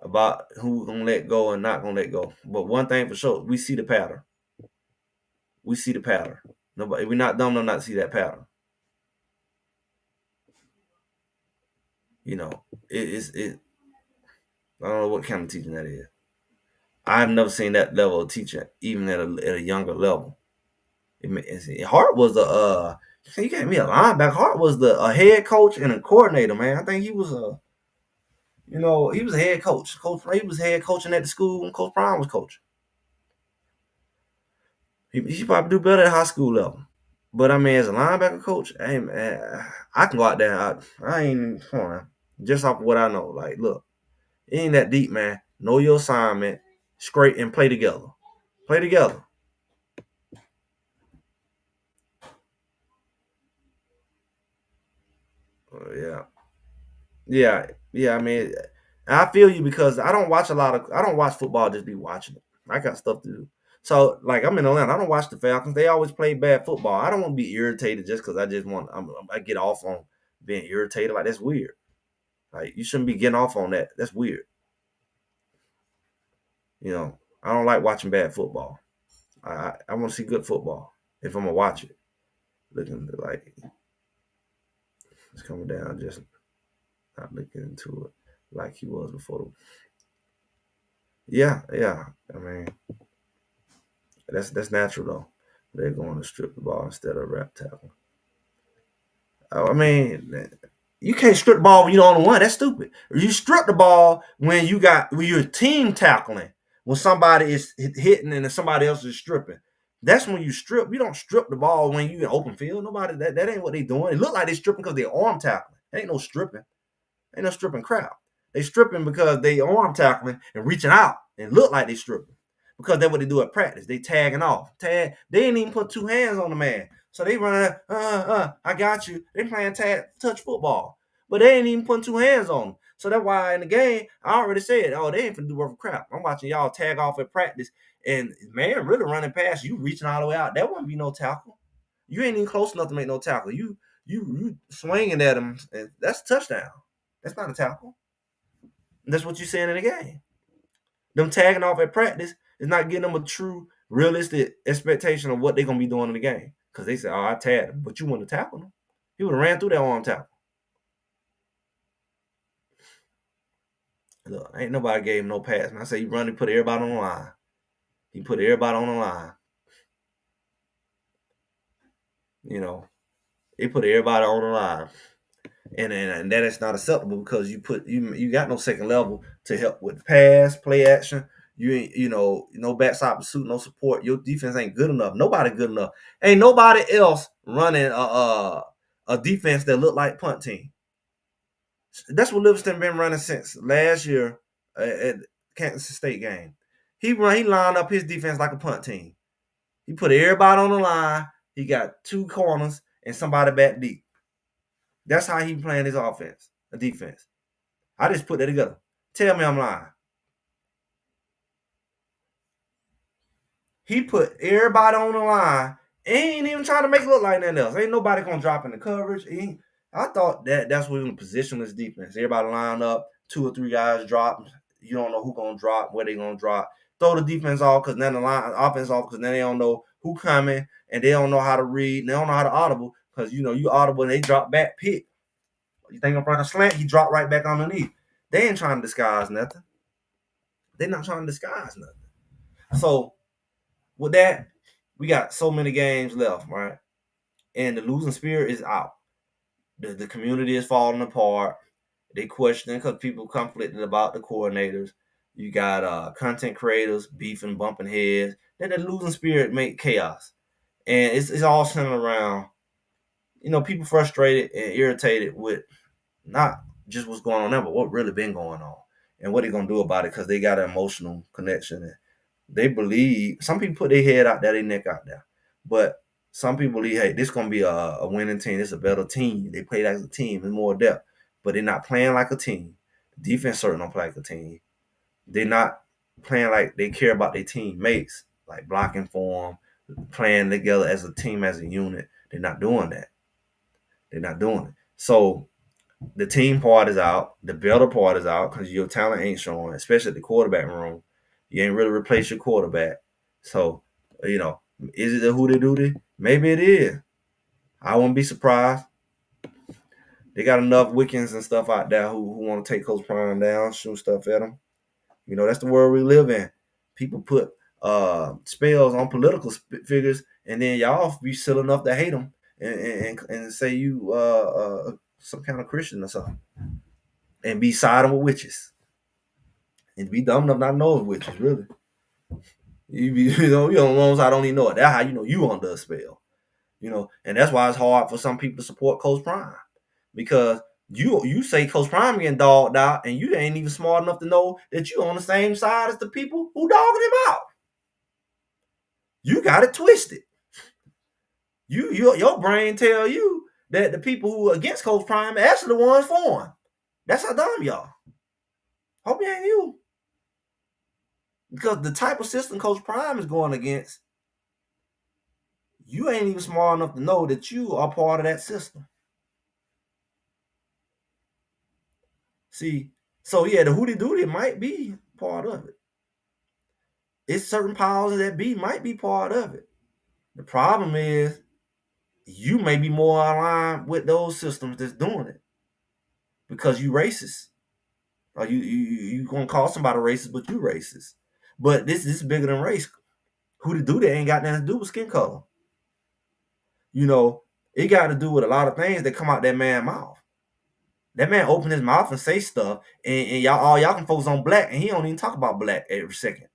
About who gonna let go and not gonna let go. But one thing for sure, we see the pattern. We see the pattern. Nobody, we're not dumb enough not to see that pattern. You know, it. I don't know what kind of teaching that is. I've never seen that level of teaching, even at a younger level. Hart was you gave me a linebacker. Hart was the a head coach and a coordinator, man. I think he was he was a head coach. He was head coaching at the school when Coach Prime was coaching. He should probably do better at high school level. But I mean, as a linebacker coach, hey man, I can go out there. I ain't come on, man. Just off of what I know. Like, look, it ain't that deep, man. Know your assignment, straight and play together. Play together. Yeah. Yeah. I mean, I feel you because I don't watch football just be watching it. I got stuff to do. So, like, I'm in Atlanta. I don't watch the Falcons. They always play bad football. I don't want to be irritated just because I get off on being irritated. Like, that's weird. Like, you shouldn't be getting off on that. That's weird. I don't like watching bad football. I want to see good football if I'm gonna watch it. Looking like it's coming down, just not looking into it like he was before. Yeah, yeah. I mean, that's natural though. They're going to strip the ball instead of rap tackle. I mean, you can't strip the ball when you're the only one. That's stupid. You strip the ball when you're team tackling. When somebody is hitting and somebody else is stripping. That's when you strip. You don't strip the ball when you in open field. Nobody that ain't what they doing. It look like they stripping because they arm tackling. Ain't no stripping. Ain't no stripping crap. They stripping because they arm tackling and reaching out and look like they stripping. Because that's what they do at practice. They tagging off. Tag. They ain't even put 2 hands on the man. So they run, I got you. They playing tag touch football. But they ain't even putting 2 hands on them. So that's why in the game, I already said, oh, they ain't finna do worth of crap. I'm watching y'all tag off at practice. And man, really running past you, reaching all the way out. That wouldn't be no tackle. You ain't even close enough to make no tackle. You swinging at him, and that's a touchdown. That's not a tackle. That's what you're saying in the game. Them tagging off at practice is not getting them a true, realistic expectation of what they're gonna be doing in the game. Because they say, "Oh, I tagged him," but you wouldn't have tackled him. He would have ran through that arm tackle. Look, ain't nobody gave him no pass. Man, I say he run and put everybody on the line. He put everybody on the line. You know, he put everybody on the line. And that is not acceptable because you got no second level to help with pass, play action. You ain't no backside pursuit, no support. Your defense ain't good enough. Nobody good enough. Ain't nobody else running a defense that look like punt team. That's what Livingston been running since last year at Kansas State game. He lined up his defense like a punt team. He put everybody on the line. He got 2 corners and somebody back deep. That's how he playing his offense, a defense. I just put that together. Tell me I'm lying. He put everybody on the line. Ain't even trying to make it look like nothing else. Ain't nobody gonna drop in the coverage. I thought that's when positionless defense. Everybody line up, two or three guys drop. You don't know who gonna drop, where they gonna drop. Throw the defense off because then the line offense off because then they don't know who coming and they don't know how to read. And they don't know how to audible because you audible and they drop back pick. You think I'm running a slant? He dropped right back underneath. They ain't trying to disguise nothing. They're not trying to disguise nothing. So with that, we got so many games left, right? And the losing spirit is out. The community is falling apart. They questioning because people conflicted about the coordinators. You got content creators beefing, bumping heads. Then the losing spirit make chaos, and it's all centered around people frustrated and irritated with not just what's going on now, but what really been going on and what they gonna do about it because they got an emotional connection and they believe. Some people put their head out there, their neck out there, but some people believe, hey, this gonna be a winning team. This is a better team. They play like a team. There's more depth, but they're not playing like a team. Defense certainly don't play like a team. They're not playing like they care about their teammates, like blocking for them, playing together as a team, as a unit. They're not doing that. They're not doing it. So the team part is out. The better part is out because your talent ain't showing, especially at the quarterback room. You ain't really replaced your quarterback. So, is it a hootie doody? Maybe it is. I wouldn't be surprised. They got enough Wiccans and stuff out there who want to take Coach Prime down, shoot stuff at him. That's the world we live in. People put spells on political figures, and then y'all be silly enough to hate them and say you some kind of Christian or something, and be siding with witches, and be dumb enough not to know it's witches. Really, you don't know. I don't even know it. That's how you know you under a spell. And that's why it's hard for some people to support Coach Prime because you say Coach Prime getting dogged out, and you ain't even smart enough to know that you on the same side as the people who dogging him out. You got it twisted. Your brain tell you that the people who are against Coach Prime are actually the ones for him. That's how dumb y'all. Hope it ain't you. Because the type of system Coach Prime is going against, you ain't even smart enough to know that you are part of that system. See, so yeah, the hootie doody might be part of it. It's certain powers that be might be part of it. The problem is you may be more aligned with those systems that's doing it because you racist. Or you gonna call somebody racist, but you racist. But this is bigger than race. Hootie doody ain't got nothing to do with skin color. It got to do with a lot of things that come out that man's mouth. That man open his mouth and say stuff, and y'all can focus on black, and he don't even talk about black every second.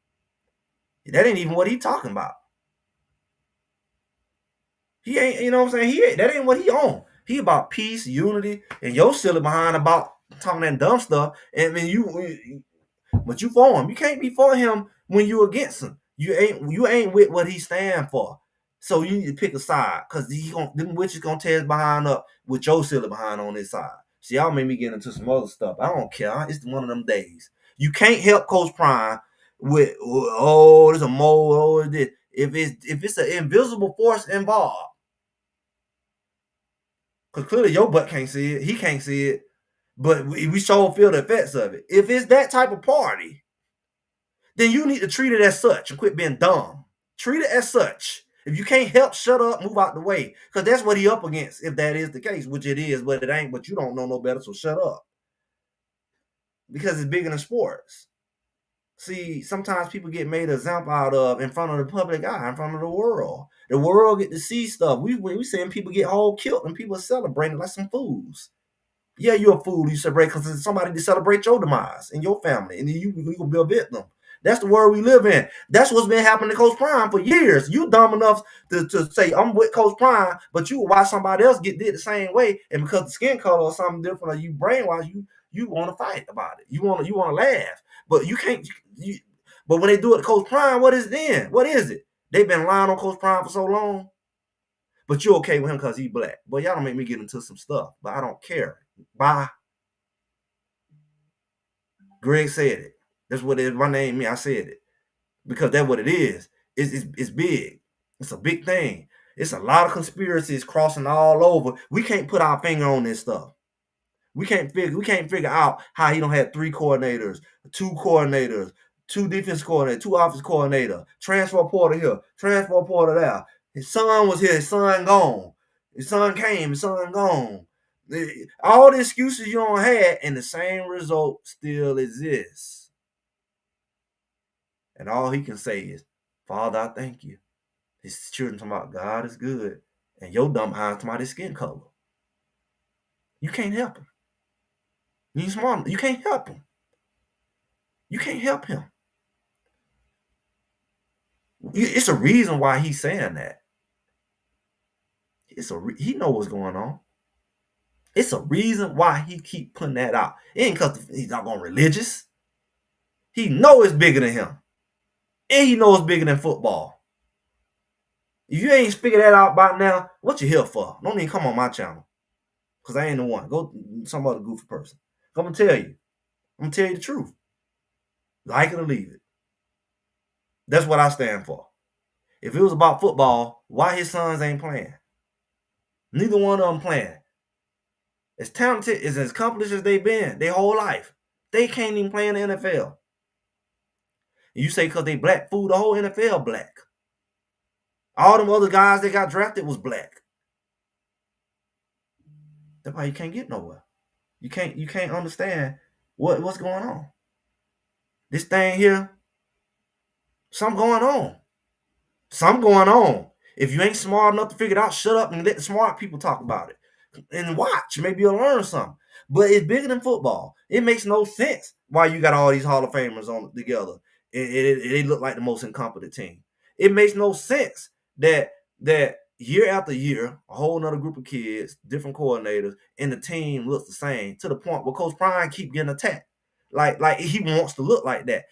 That ain't even what he talking about. He ain't, you know what I'm saying? That ain't what he on. He about peace, unity, and your silly behind about talking that dumb stuff. And then but you for him. You can't be for him when you against him. You ain't with what he stand for. So you need to pick a side because them witches gonna tear his behind up with your silly behind on his side. See, y'all made me get into some other stuff. I don't care. It's one of them days. You can't help Coach Prime with there's a mole, this. If it's an invisible force involved, because clearly your butt can't see it, he can't see it, but we sure feel the effects of it. If it's that type of party, then you need to treat it as such and quit being dumb. Treat it as such. If you can't help, shut up, move out the way. Because that's what he up against, if that is the case, which it is, but it ain't, but you don't know no better, so shut up. Because it's bigger than sports. See, sometimes people get made an example out of in front of the public eye, in front of the world. The world get to see stuff. We seeing people get all killed and people celebrating like some fools. Yeah, you're a fool. You celebrate because it's somebody to celebrate your demise and your family, and then you gonna be a victim. That's the world we live in. That's what's been happening to Coach Prime for years. You dumb enough to say I'm with Coach Prime, but you watch somebody else get did the same way, and because the skin color or something different, or you brainwash, you want to fight about it. You want to laugh, but you can't. But when they do it to Coach Prime, what is it then? What is it? They've been lying on Coach Prime for so long, but you're okay with him because he's black. But y'all don't make me get into some stuff, but I don't care. Bye. Greg said it. That's what it is. My name, I said it. Because that's what it is. It's big. It's a big thing. It's a lot of conspiracies crossing all over. We can't put our finger on this stuff. We can't figure out how he don't have 3 coordinators, 2 coordinators, 2 defense coordinators, 2 offense coordinator, transfer portal here, transfer portal there. His son was here, his son gone. His son came, his son gone. All the excuses you don't have, and the same result still exists. And all he can say is, Father, I thank you. His children talking about God is good. And your dumb eyes talking about his skin color. You can't help him. You ain't smart. You can't help him. You can't help him. It's a reason why he's saying that. He know what's going on. It's a reason why he keep putting that out. It ain't because he's not going religious. He know it's bigger than him. And he knows it's bigger than football. If you ain't figured that out by now, what you here for? Don't even come on my channel. Because I ain't the one. Go some other goofy person. I'm going to tell you. I'm going to tell you the truth. Like it or leave it. That's what I stand for. If it was about football, why his sons ain't playing? Neither one of them playing. As talented, as accomplished as they've been their whole life, they can't even play in the NFL. And you say because they black, fool, the whole NFL black. All them other guys that got drafted was black. That's why you can't get nowhere. You can't understand what's going on. This thing here, something going on. Something going on. If you ain't smart enough to figure it out, shut up and let the smart people talk about it. And watch. Maybe you'll learn something. But it's bigger than football. It makes no sense why you got all these Hall of Famers on together. They look like the most incompetent team. It makes no sense that year after year, a whole nother group of kids, different coordinators, and the team looks the same to the point where Coach Prime keep getting attacked. Like he wants to look like that.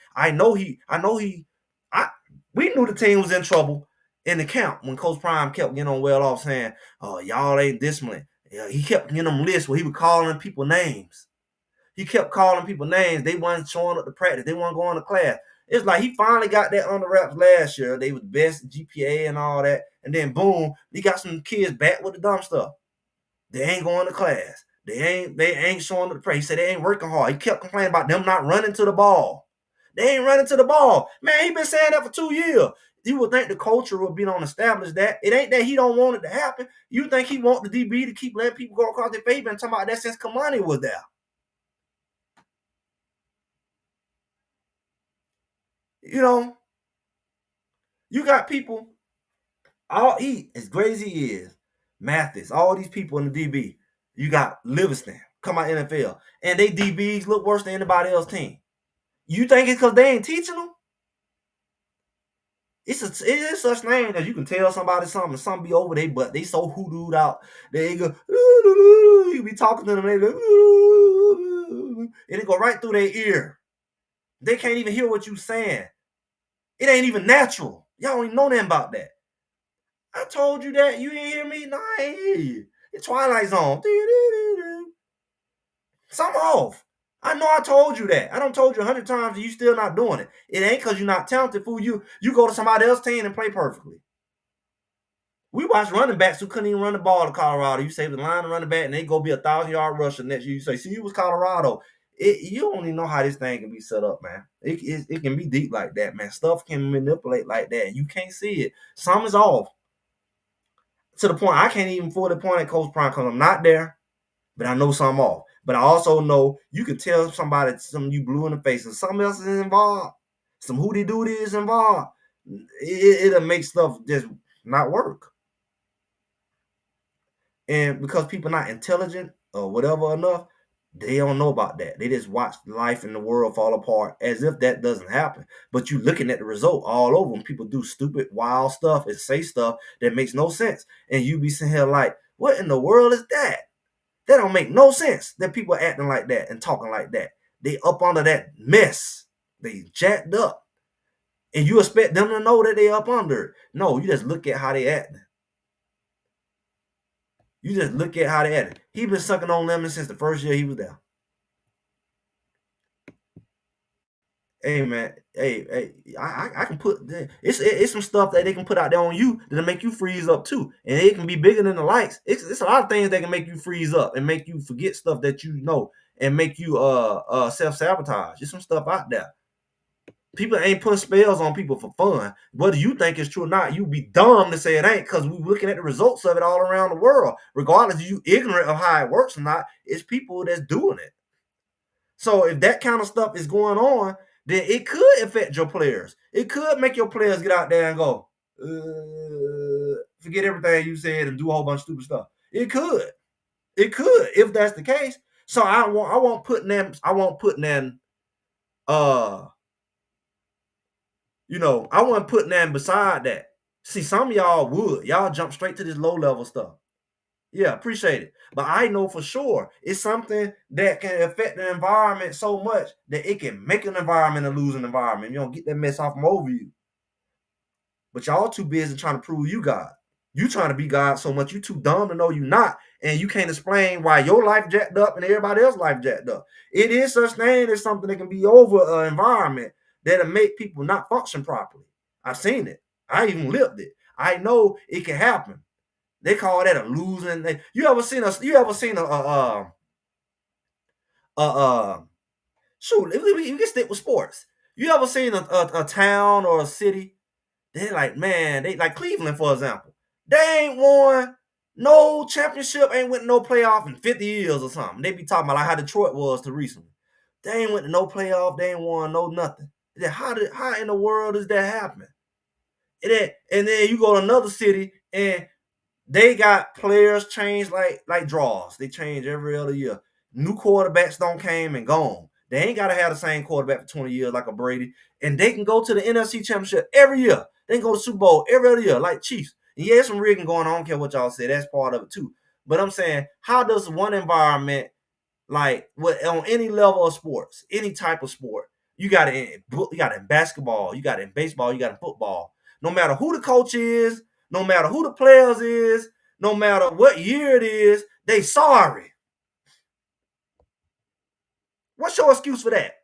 We knew the team was in trouble in the camp when Coach Prime kept getting on well off saying, "Oh, y'all ain't disciplined." Yeah, he kept getting them lists where he was calling people names. He kept calling people names. They weren't showing up to practice. They weren't going to class. It's like he finally got that under wraps last year. They was best GPA and all that. And then boom, he got some kids back with the dumb stuff. They ain't going to class. They ain't showing up to practice. He said they ain't working hard. He kept complaining about them not running to the ball. They ain't running to the ball. Man, he been saying that for 2 years. You would think the culture would be on establish that. It ain't that he don't want it to happen. You think he want the DB to keep letting people go across their face. Been talking about that since Kamani was there. You know, you got people, as great as he is, Mathis, all these people in the DB. You got Livingston, come out NFL, and they DBs look worse than anybody else team. You think it's because they ain't teaching them? It is such thing that you can tell somebody something, and something be over their butt. They so hoodooed out. They go, you be talking to them, they go, and it go right through their ear. They can't even hear what you saying. It ain't even natural. Y'all don't even know nothing about that. I told you that. You didn't hear me? No, I ain't hear you. It's Twilight Zone. Something off. I know I told you that. I done told you 100 times and you still not doing it. It ain't because you're not talented, fool. You go to somebody else's team and play perfectly. We watch running backs who couldn't even run the ball to Colorado. You say the line of running back and they go be 1,000-yard rusher next year. You say, see, you was Colorado. You don't even know how this thing can be set up, man. It can be deep like that, man. Stuff can manipulate like that. You can't see it. Something's off. To the point I can't even fully point at Coach Prime because I'm not there, but I know something off. But I also know you can tell somebody something you blew in the face and something else is involved. Some hootie doody is involved. It'll make stuff just not work. And because people not intelligent or whatever enough, they don't know about that. They just watch life and the world fall apart as if that doesn't happen. But you looking at the result all over when people do stupid, wild stuff and say stuff that makes no sense. And you be sitting here like, what in the world is that? That don't make no sense that people are acting like that and talking like that. They up under that mess. They jacked up. And you expect them to know that they up under it. No, you just look at how they acting. You just look at how they acting. He been sucking on lemons since the first year he was there. Hey man, I can put it's some stuff that they can put out there on you that'll make you freeze up too, and it can be bigger than the lights. It's a lot of things that can make you freeze up and make you forget stuff that you know and make you self sabotage. There's some stuff out there. People ain't putting spells on people for fun. Whether you think it's true or not, you be dumb to say it ain't because we're looking at the results of it all around the world. Regardless of you ignorant of how it works or not, it's people that's doing it. So if that kind of stuff is going on, then it could affect your players. It could make your players get out there and go, forget everything you said and do a whole bunch of stupid stuff. It could. It could if that's the case. So I won't put them. I won't put them. Uh, I wasn't putting that beside that. See, some of y'all would. Y'all jump straight to this low level stuff. Yeah, appreciate it. But I know for sure it's something that can affect the environment so much that it can make an environment a losing environment. You don't get that mess off from over you. But y'all too busy trying to prove you God. You trying to be God so much you too dumb to know you not, and you can't explain why your life jacked up and everybody else's life jacked up. It is such thing as something that can be over an environment that'll make people not function properly. I've seen it. I even lived it. I know it can happen. They call that a losing. You ever seen a? You ever seen a shoot? We can stick with sports. You ever seen a town or a city? They're like, man, they like Cleveland, for example. They ain't won no championship, ain't went no playoff in 50 years or something. They be talking about like how Detroit was to recently. They ain't went to no playoff, they ain't won no nothing. How in the world does that happen? And then you go to another city and they got players change like draws. They change every other year. New quarterbacks don't came and gone. They ain't got to have the same quarterback for 20 years like a Brady. And they can go to the NFC Championship every year. They can go to Super Bowl every other year like Chiefs. And yeah, some rigging going on. I don't care what y'all say. That's part of it too. But I'm saying, how does one environment, like what on any level of sports, any type of sport, you got it in basketball, you got it in baseball, you got it in football. No matter who the coach is, no matter who the players is, no matter what year it is, they sorry. What's your excuse for that?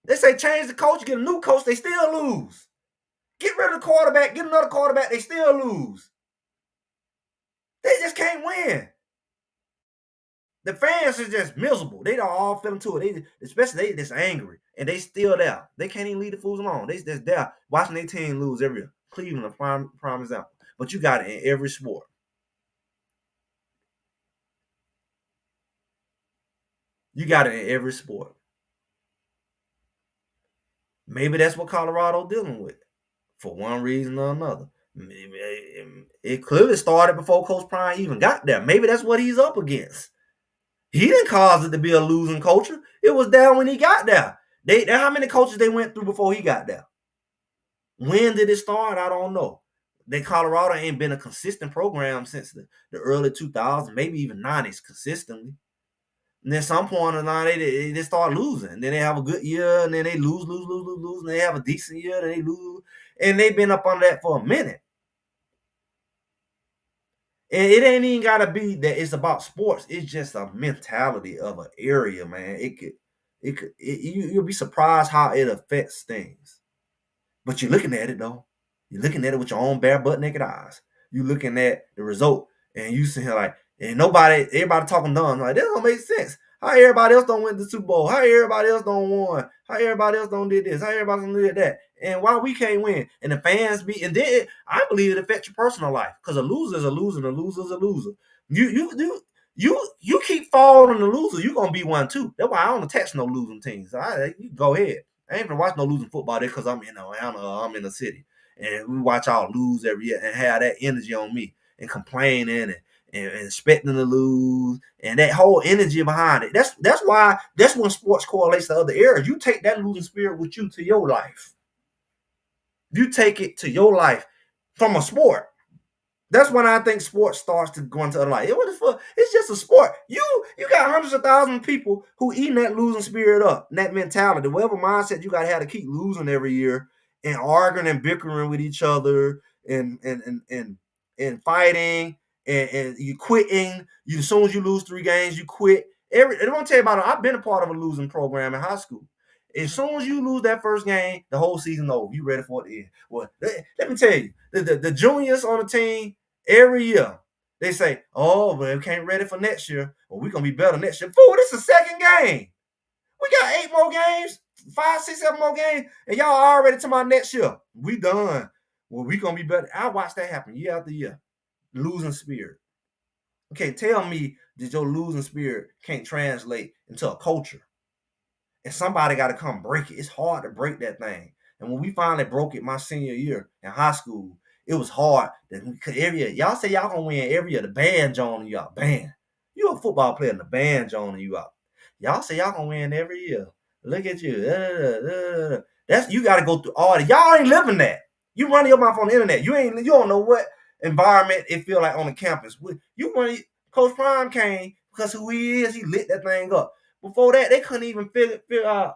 They say change the coach, get a new coach, they still lose. Get rid of the quarterback, get another quarterback, they still lose. They just can't win. The fans is just miserable. They don't all fell into it. Especially they just angry and they still there. They can't even leave the fools alone. They just there watching their team lose every year. Cleveland, a prime example. But you got it in every sport. You got it in every sport. Maybe that's what Colorado dealing with for one reason or another. It clearly started before Coach Prime even got there. Maybe that's what he's up against. He didn't cause it to be a losing culture. It was there when he got there. How many coaches they went through before he got there? When did it start? I don't know. Colorado ain't been a consistent program since the early 2000s, maybe even 90s consistently. And then some point in the line, they start losing. And then they have a good year, and then they lose. And they have a decent year, and they lose. And they've been up on that for a minute. And it ain't even gotta be that it's about sports. It's just a mentality of an area, man. You'll be surprised how it affects things. But you're looking at it though. You're looking at it with your own bare butt naked eyes. You're looking at the result, and you sitting here like, and everybody talking dumb. Like, that don't make sense. How everybody else don't win the Super Bowl? How everybody else don't won? How everybody else don't did this? How everybody else don't did that? And why we can't win? And the fans and then I believe it affects your personal life because a loser is a loser, and a loser is a loser. You keep following the loser, you're gonna be one too. That's why I don't attach no losing teams. You go ahead. I ain't gonna watch no losing football there because I'm in Atlanta or I'm in the city. And we watch y'all lose every year and have that energy on me and complaining and expecting to lose and that whole energy behind it. That's when sports correlates to other areas. You take that losing spirit with you to your life. You take it to your life from a sport. That's when I think sports starts to go into other life. It's just a sport. You got hundreds of thousands of people who eating that losing spirit up, that mentality, whatever mindset you got to have to keep losing every year and arguing and bickering with each other and fighting and you quitting. As soon as you lose 3 games, you quit. I want to tell you about it. I've been a part of a losing program in high school. As soon as you lose that first game, the whole season over. You ready for it to end. Well, let me tell you, the juniors on the team every year, they say, oh, well, we can't ready for next year. Well, we're going to be better next year. Fool, this is the second game. We got 8 more games, 5, 6, 7 more games, and y'all already to my next year. We done. Well, we going to be better. I watch that happen year after year. Losing spirit. Okay, tell me that your losing spirit can't translate into a culture. And somebody got to come break it. It's hard to break that thing. And when we finally broke it my senior year in high school, it was hard. That every year, y'all say y'all gonna win every year. The band joining you out. Band. You a football player and the band joining you out. Y'all say y'all gonna win every year. Look at you. That's you gotta go through all that. Y'all ain't living that. You running your mouth on the internet. You don't know what environment it feel like on the campus. You run Coach Prime came because who he is, he lit that thing up. Before that, they couldn't even figure out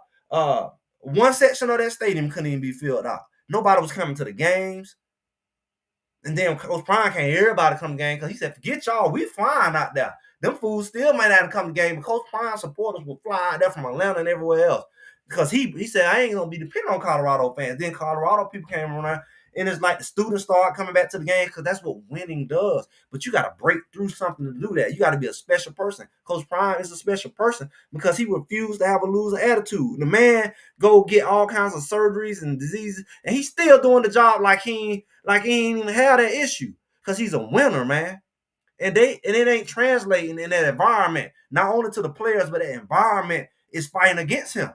one section of that stadium couldn't even be filled out. Nobody was coming to the games. And then Coach Prime came, everybody come to the game because he said, forget y'all, we flying out there. Them fools still might not come to the game, but Coach Prime supporters will fly out there from Atlanta and everywhere else. Because he said, I ain't going to be dependent on Colorado fans. Then Colorado people came around, and it's like the students start coming back to the game because that's what winning does. But you got to break through something to do that. You got to be a special person. Coach Prime is a special person because he refused to have a losing attitude. The man go get all kinds of surgeries and diseases, and he's still doing the job like he ain't even had that issue because he's a winner, man. And it ain't translating in that environment, not only to the players, but the environment is fighting against him.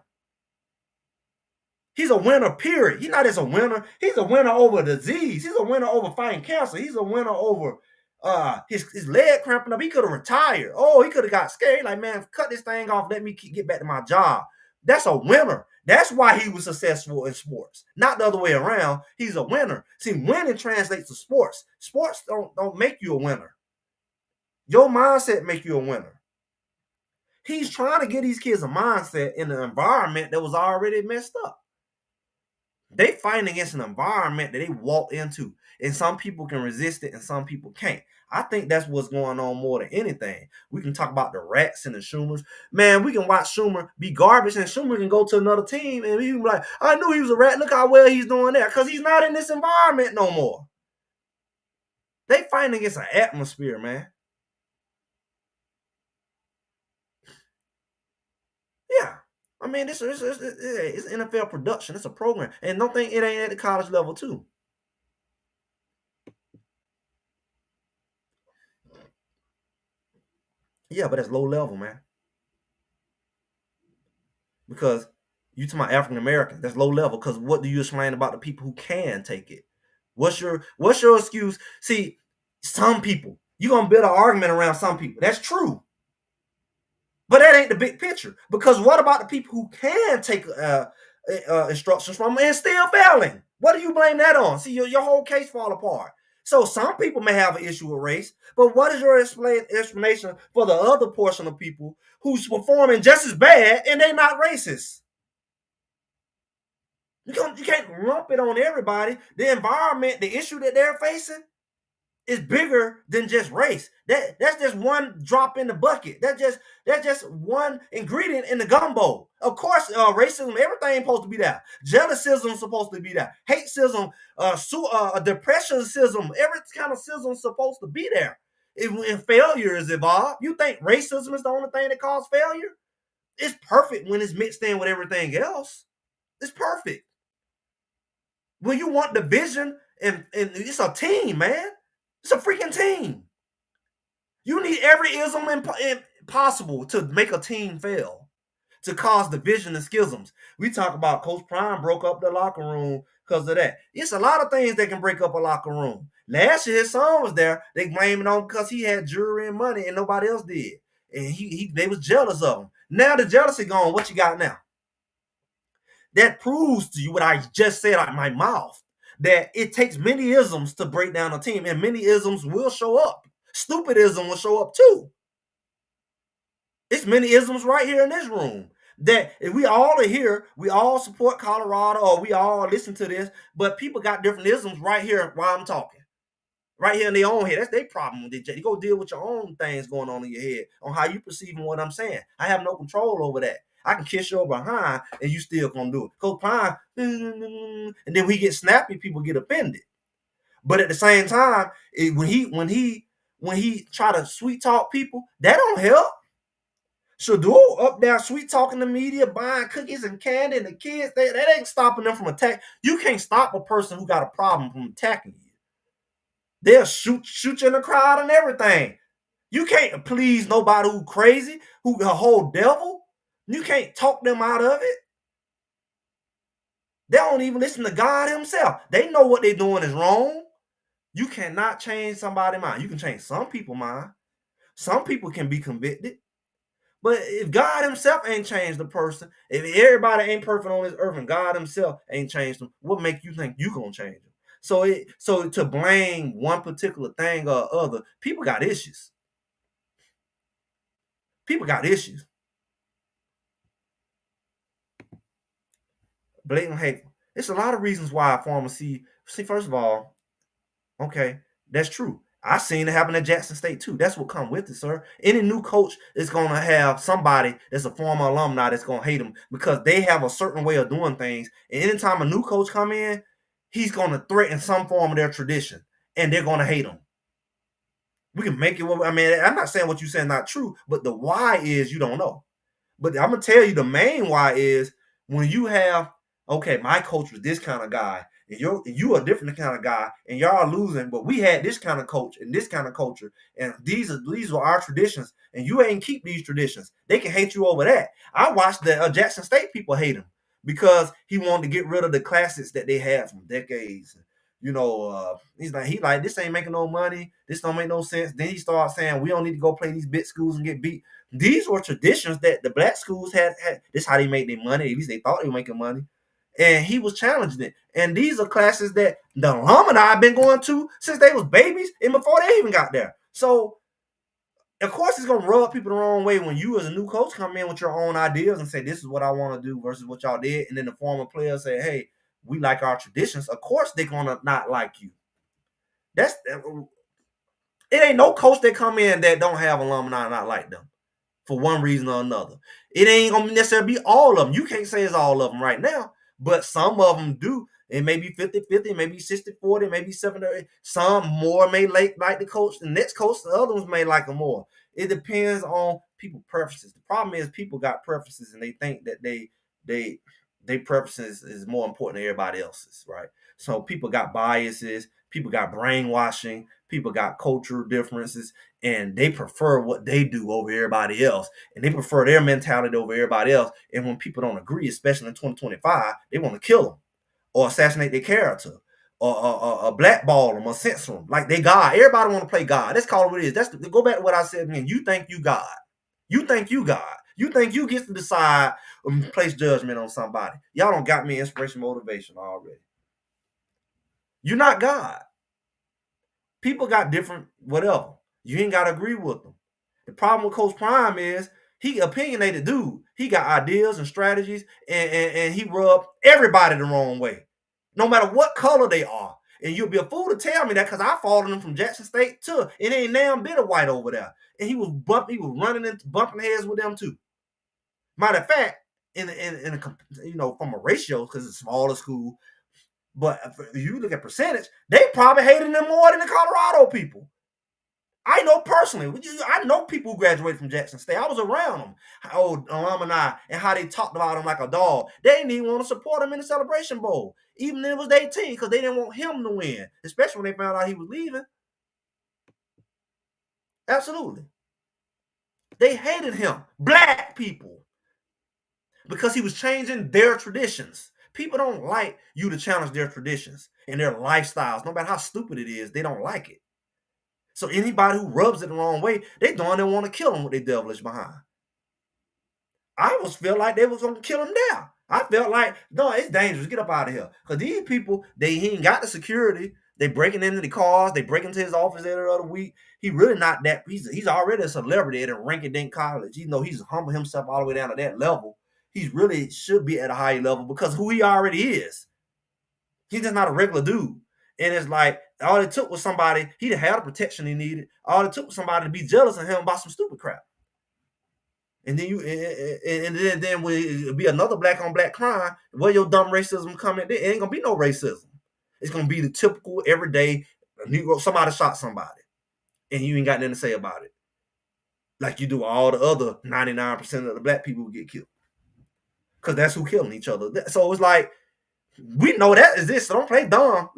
He's a winner, period. He's not just a winner. He's a winner over disease. He's a winner over fighting cancer. He's a winner over his leg cramping up. He could have retired. Oh, he could have got scared. Like, man, cut this thing off. Let me get back to my job. That's a winner. That's why he was successful in sports. Not the other way around. He's a winner. See, winning translates to sports. Sports don't make you a winner. Your mindset make you a winner. He's trying to get these kids a mindset in an environment that was already messed up. They fighting against an environment that they walk into, and some people can resist it and some people can't. I think that's what's going on more than anything. We can talk about the Rats and the Schumers. Man, we can watch Schumer be garbage, and Schumer can go to another team, and we can be like, I knew he was a rat. Look how well he's doing there, because he's not in this environment no more. They fighting against an atmosphere, man. Yeah. I mean, it's NFL production. It's a program. And don't think it ain't at the college level, too. Yeah, but that's low level, man. Because you talking about African Americans, that's low level. Because what do you explain about the people who can take it? What's your excuse? See, some people, you're gonna build an argument around some people. That's true. But that ain't the big picture. Because what about the people who can take instructions from them and still failing? What do you blame that on? See, your whole case fall apart. So some people may have an issue with race, but what is your explanation for the other portion of people who's performing just as bad and they're not racist? You can't lump it on everybody. The environment, the issue that they're facing, is bigger than just race. That's just one drop in the bucket. That's just one ingredient in the gumbo. Of course, racism, everything supposed to be there. Jealousism supposed to be there. Hatesism, depressionism, every kind of ism supposed to be there. If failure is involved, you think racism is the only thing that causes failure? It's perfect when it's mixed in with everything else. It's perfect. When you want division, and it's a team, man. It's a freaking team. You need every ism possible to make a team fail, to cause division and schisms. We talk about Coach Prime broke up the locker room because of that. It's a lot of things that can break up a locker room. Last year, his son was there. They blamed it on because he had jewelry and money and nobody else did. And they was jealous of him. Now the jealousy gone. What you got now? That proves to you what I just said out of my mouth. That it takes many isms to break down a team, and many isms will show up. Stupidism will show up too. It's many isms right here in this room. That if we all are here, we all support Colorado, or we all listen to this, but people got different isms right here while I'm talking. Right here in their own head. That's their problem with it. You go deal with your own things going on in your head on how you perceiving what I'm saying. I have no control over that. I can kiss your behind and you still gonna do it. Coach Prime, and then when he get snappy, people get offended. But at the same time, when he try to sweet talk people, that don't help. Shadul up there sweet talking the media, buying cookies and candy, and the kids, that ain't stopping them from attacking. You can't stop a person who got a problem from attacking you. They'll shoot you in the crowd and everything. You can't please nobody who crazy, who a whole devil. You can't talk them out of it. They don't even listen to God himself. They know what they're doing is wrong. You cannot change somebody's mind. You can change some people's mind. Some people can be convicted. But if God himself ain't changed the person, if everybody ain't perfect on this earth and God himself ain't changed them, what make you think you gonna change them? So to blame one particular thing or other, people got issues. People got issues. Blatant hateful. It's a lot of reasons why farmers see, first of all, okay, that's true. I seen it happen at Jackson State too. That's what come with it, sir. Any new coach is gonna have somebody that's a former alumni that's gonna hate them because they have a certain way of doing things. And anytime a new coach come in, he's gonna threaten some form of their tradition, and they're gonna hate him. We can make it. I mean, I'm not saying what you saying not true, but the why is you don't know. But I'm gonna tell you the main why is when you have, okay, my coach was this kind of guy, and you a different kind of guy, and y'all are losing, but we had this kind of coach and this kind of culture, and these were our traditions, and you ain't keep these traditions. They can hate you over that. I watched the Jackson State people hate him because he wanted to get rid of the classics that they had from decades. He's like, this ain't making no money. This don't make no sense. Then he started saying we don't need to go play these big schools and get beat. These were traditions that the black schools had. This is how they make their money. At least they thought they were making money. And he was challenging it. And these are classes that the alumni have been going to since they was babies and before they even got there. So, of course, it's going to rub people the wrong way when you as a new coach come in with your own ideas and say, this is what I want to do versus what y'all did. And then the former players say, hey, we like our traditions. Of course, they're going to not like you. It ain't no coach that come in that don't have alumni not like them for one reason or another. It ain't gonna necessarily be all of them. You can't say it's all of them right now, but some of them do. It may be 50-50, maybe 60-40, maybe 70. Some more may like the coach, the next coach, the other ones may like them more. It depends on people's preferences. The problem is people got preferences and they think that they preferences is more important than everybody else's, right? So people got biases, people got brainwashing, people got cultural differences, and they prefer what they do over everybody else, and they prefer their mentality over everybody else. And when people don't agree, especially in 2025, they want to kill them or assassinate their character or blackball them or censor them like they God. Everybody want to play God. That's called what it is. Go back to what I said. Man, you think you God. You think you God. You think you get to decide and place judgment on somebody. Y'all don't got me inspiration, motivation already. You're not God. People got different whatever. You ain't got to agree with them. The problem with Coach Prime is he opinionated dude. He got ideas and strategies, and he rubbed everybody the wrong way, no matter what color they are. And you'll be a fool to tell me that because I followed him from Jackson State too. It ain't damn bit of white over there. And he was running into bumping heads with them too. Matter of fact, in a, from a ratio, because it's a smaller school, but if you look at percentage, they probably hated them more than the Colorado people. I know personally. I know people who graduated from Jackson State. I was around them, old alumni, and how they talked about him like a dog. They didn't even want to support him in the Celebration Bowl, even if it was their team, because they didn't want him to win, especially when they found out he was leaving. Absolutely. They hated him, black people, because he was changing their traditions. People don't like you to challenge their traditions and their lifestyles. No matter how stupid it is, they don't like it. So anybody who rubs it the wrong way, they darn near want to kill him with their devilish behind. I almost feel like they was going to kill him there. I felt like, no, it's dangerous. Get up out of here. Because these people, he ain't got the security. They breaking into the cars. They break into his office every other week. He really not that. He's already a celebrity at a rinky-dink college. You know, he's humbled himself all the way down to that level. He really should be at a higher level because who he already is. He's just not a regular dude. And it's like, all it took was somebody, he had the protection he needed. All it took was somebody to be jealous of him about some stupid crap. And then then will be another black on black crime. Where your dumb racism come in? There ain't gonna be no racism. It's gonna be the typical everyday Negro. Somebody shot somebody, and you ain't got nothing to say about it, like you do all the other 99% of the black people who get killed, because that's who killing each other. So it's like we know that exists. So don't play dumb.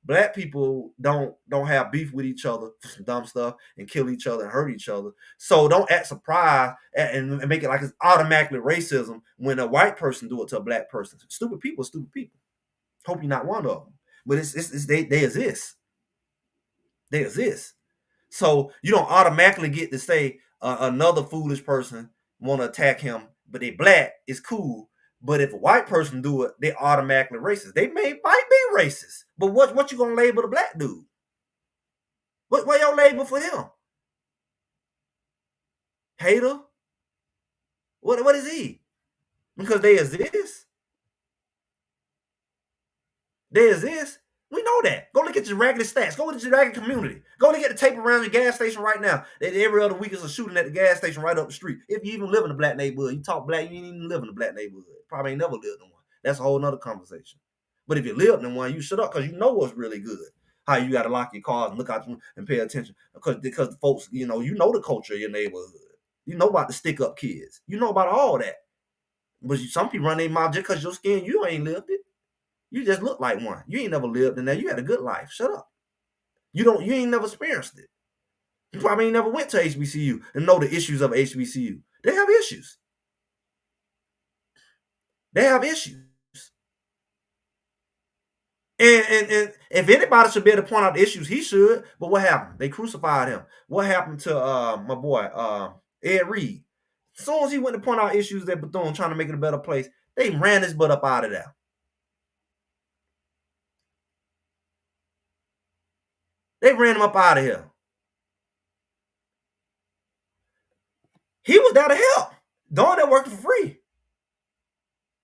Black people don't have beef with each other for some dumb stuff and kill each other and hurt each other. So don't act surprised and make it like it's automatically racism when a white person do it to a black person. Stupid people, stupid people. Hope you're not one of them. But they exist. They exist. So you don't automatically get to say another foolish person want to attack him, but they black is cool. But if a white person do it, they automatically racist. They might be racist, but what you gonna label the black dude? What your label for him? Hater? What is he? Because they exist. They exist. We know that. Go look at your raggedy stats. Go look at your raggedy community. Go look at the tape around your gas station right now. That every other week is a shooting at the gas station right up the street. If you even live in a black neighborhood, you talk black, you ain't even live in a black neighborhood. Probably ain't never lived in one. That's a whole nother conversation. But if you lived in one, you shut up because you know what's really good. How you got to lock your cars and look out and pay attention because the folks, you know the culture of your neighborhood. You know about the stick up kids. You know about all that. But some people run their mouth just because your skin, you ain't lived it. You just look like one. You ain't never lived in that. You had a good life. Shut up. You ain't never experienced it. You probably ain't never went to HBCU and know the issues of HBCU. They have issues. They have issues. And if anybody should be able to point out the issues, he should. But what happened? They crucified him. What happened to my boy Ed Reed? As soon as he went to point out issues that Bethune trying to make it a better place, they ran his butt up out of there. They ran him up out of here. He was there to help. Doing that working for free.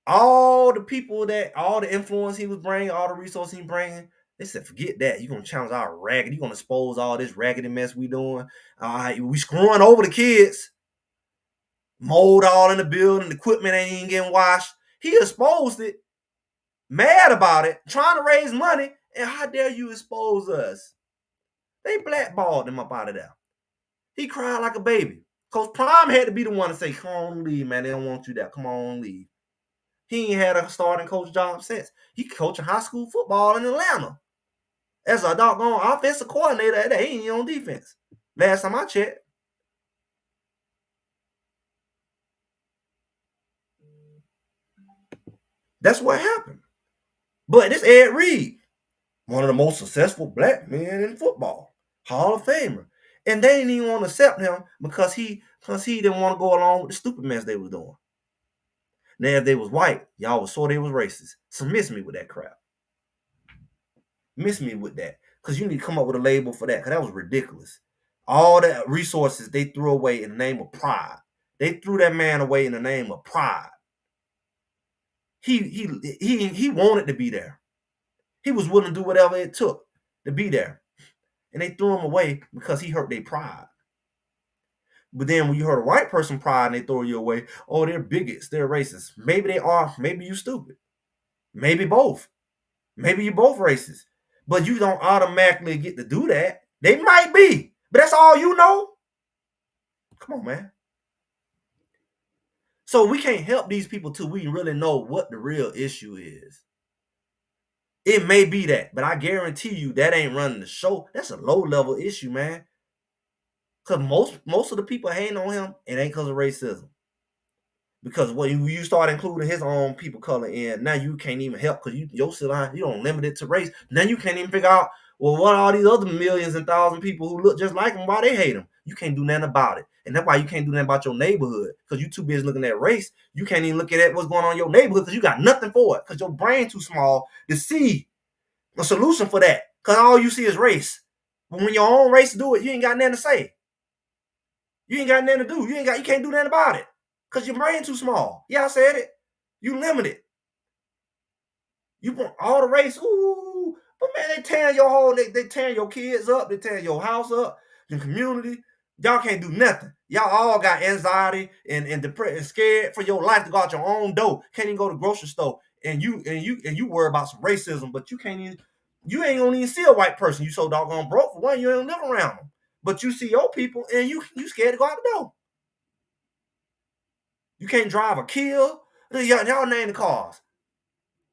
All the influence he was bringing, all the resources he bringing, they said, forget that. You're going to challenge our ragged. You're going to expose all this raggedy mess we doing. We screwing over the kids. Mold all in the building. The equipment ain't even getting washed. He exposed it. Mad about it. Trying to raise money. And how dare you expose us? They blackballed him up out of there. He cried like a baby. Coach Prime had to be the one to say, come on, leave, man. They don't want you there. Come on, leave. He ain't had a starting coach job since. He coaching high school football in Atlanta. As a doggone offensive coordinator at that, he ain't on defense. Last time I checked. That's what happened. But this Ed Reed, one of the most successful black men in football, Hall of Famer. And they didn't even want to accept him because he didn't want to go along with the stupid mess they was doing. Now, if they was white, y'all was sure they was racist. So miss me with that crap. Miss me with that. Because you need to come up with a label for that. Because that was ridiculous. All the resources they threw away in the name of pride. They threw that man away in the name of pride. He wanted to be there. He was willing to do whatever it took to be there. And they threw him away because he hurt their pride. But then when you hurt a white person pride and they throw you away, oh, they're bigots, they're racist. Maybe they are, maybe you stupid. Maybe both. Maybe you both racist. But you don't automatically get to do that. They might be, but that's all you know. Come on, man. So we can't help these people till we really know what the real issue is. It may be that, but I guarantee you that ain't running the show. That's a low-level issue, man. Because most of the people hating on him, it ain't because of racism. Because when you start including his own people color in, now you can't even help because you don't limit it to race. Now you can't even figure out, well, what are all these other millions and thousands of people who look just like him, why they hate him? You can't do nothing about it. And that's why you can't do nothing about your neighborhood. Because you too busy looking at race. You can't even look at what's going on in your neighborhood because you got nothing for it. Because your brain too small to see a solution for that. Because all you see is race. But when your own race do it, you ain't got nothing to say. You ain't got nothing to do. You can't do nothing about it. Because your brain too small. Yeah, I said it. You limited. You want all the race. Ooh. But man, they tearing your kids up. They tearing your house up, your community. Y'all can't do nothing. Y'all all got anxiety and depression, scared for your life to go out your own door. Can't even go to the grocery store. And you worry about some racism, but you ain't gonna even see a white person. You so doggone broke for one, you ain't live around them. But you see your people and you scared to go out the door. You can't drive a kill. Y'all name the cars.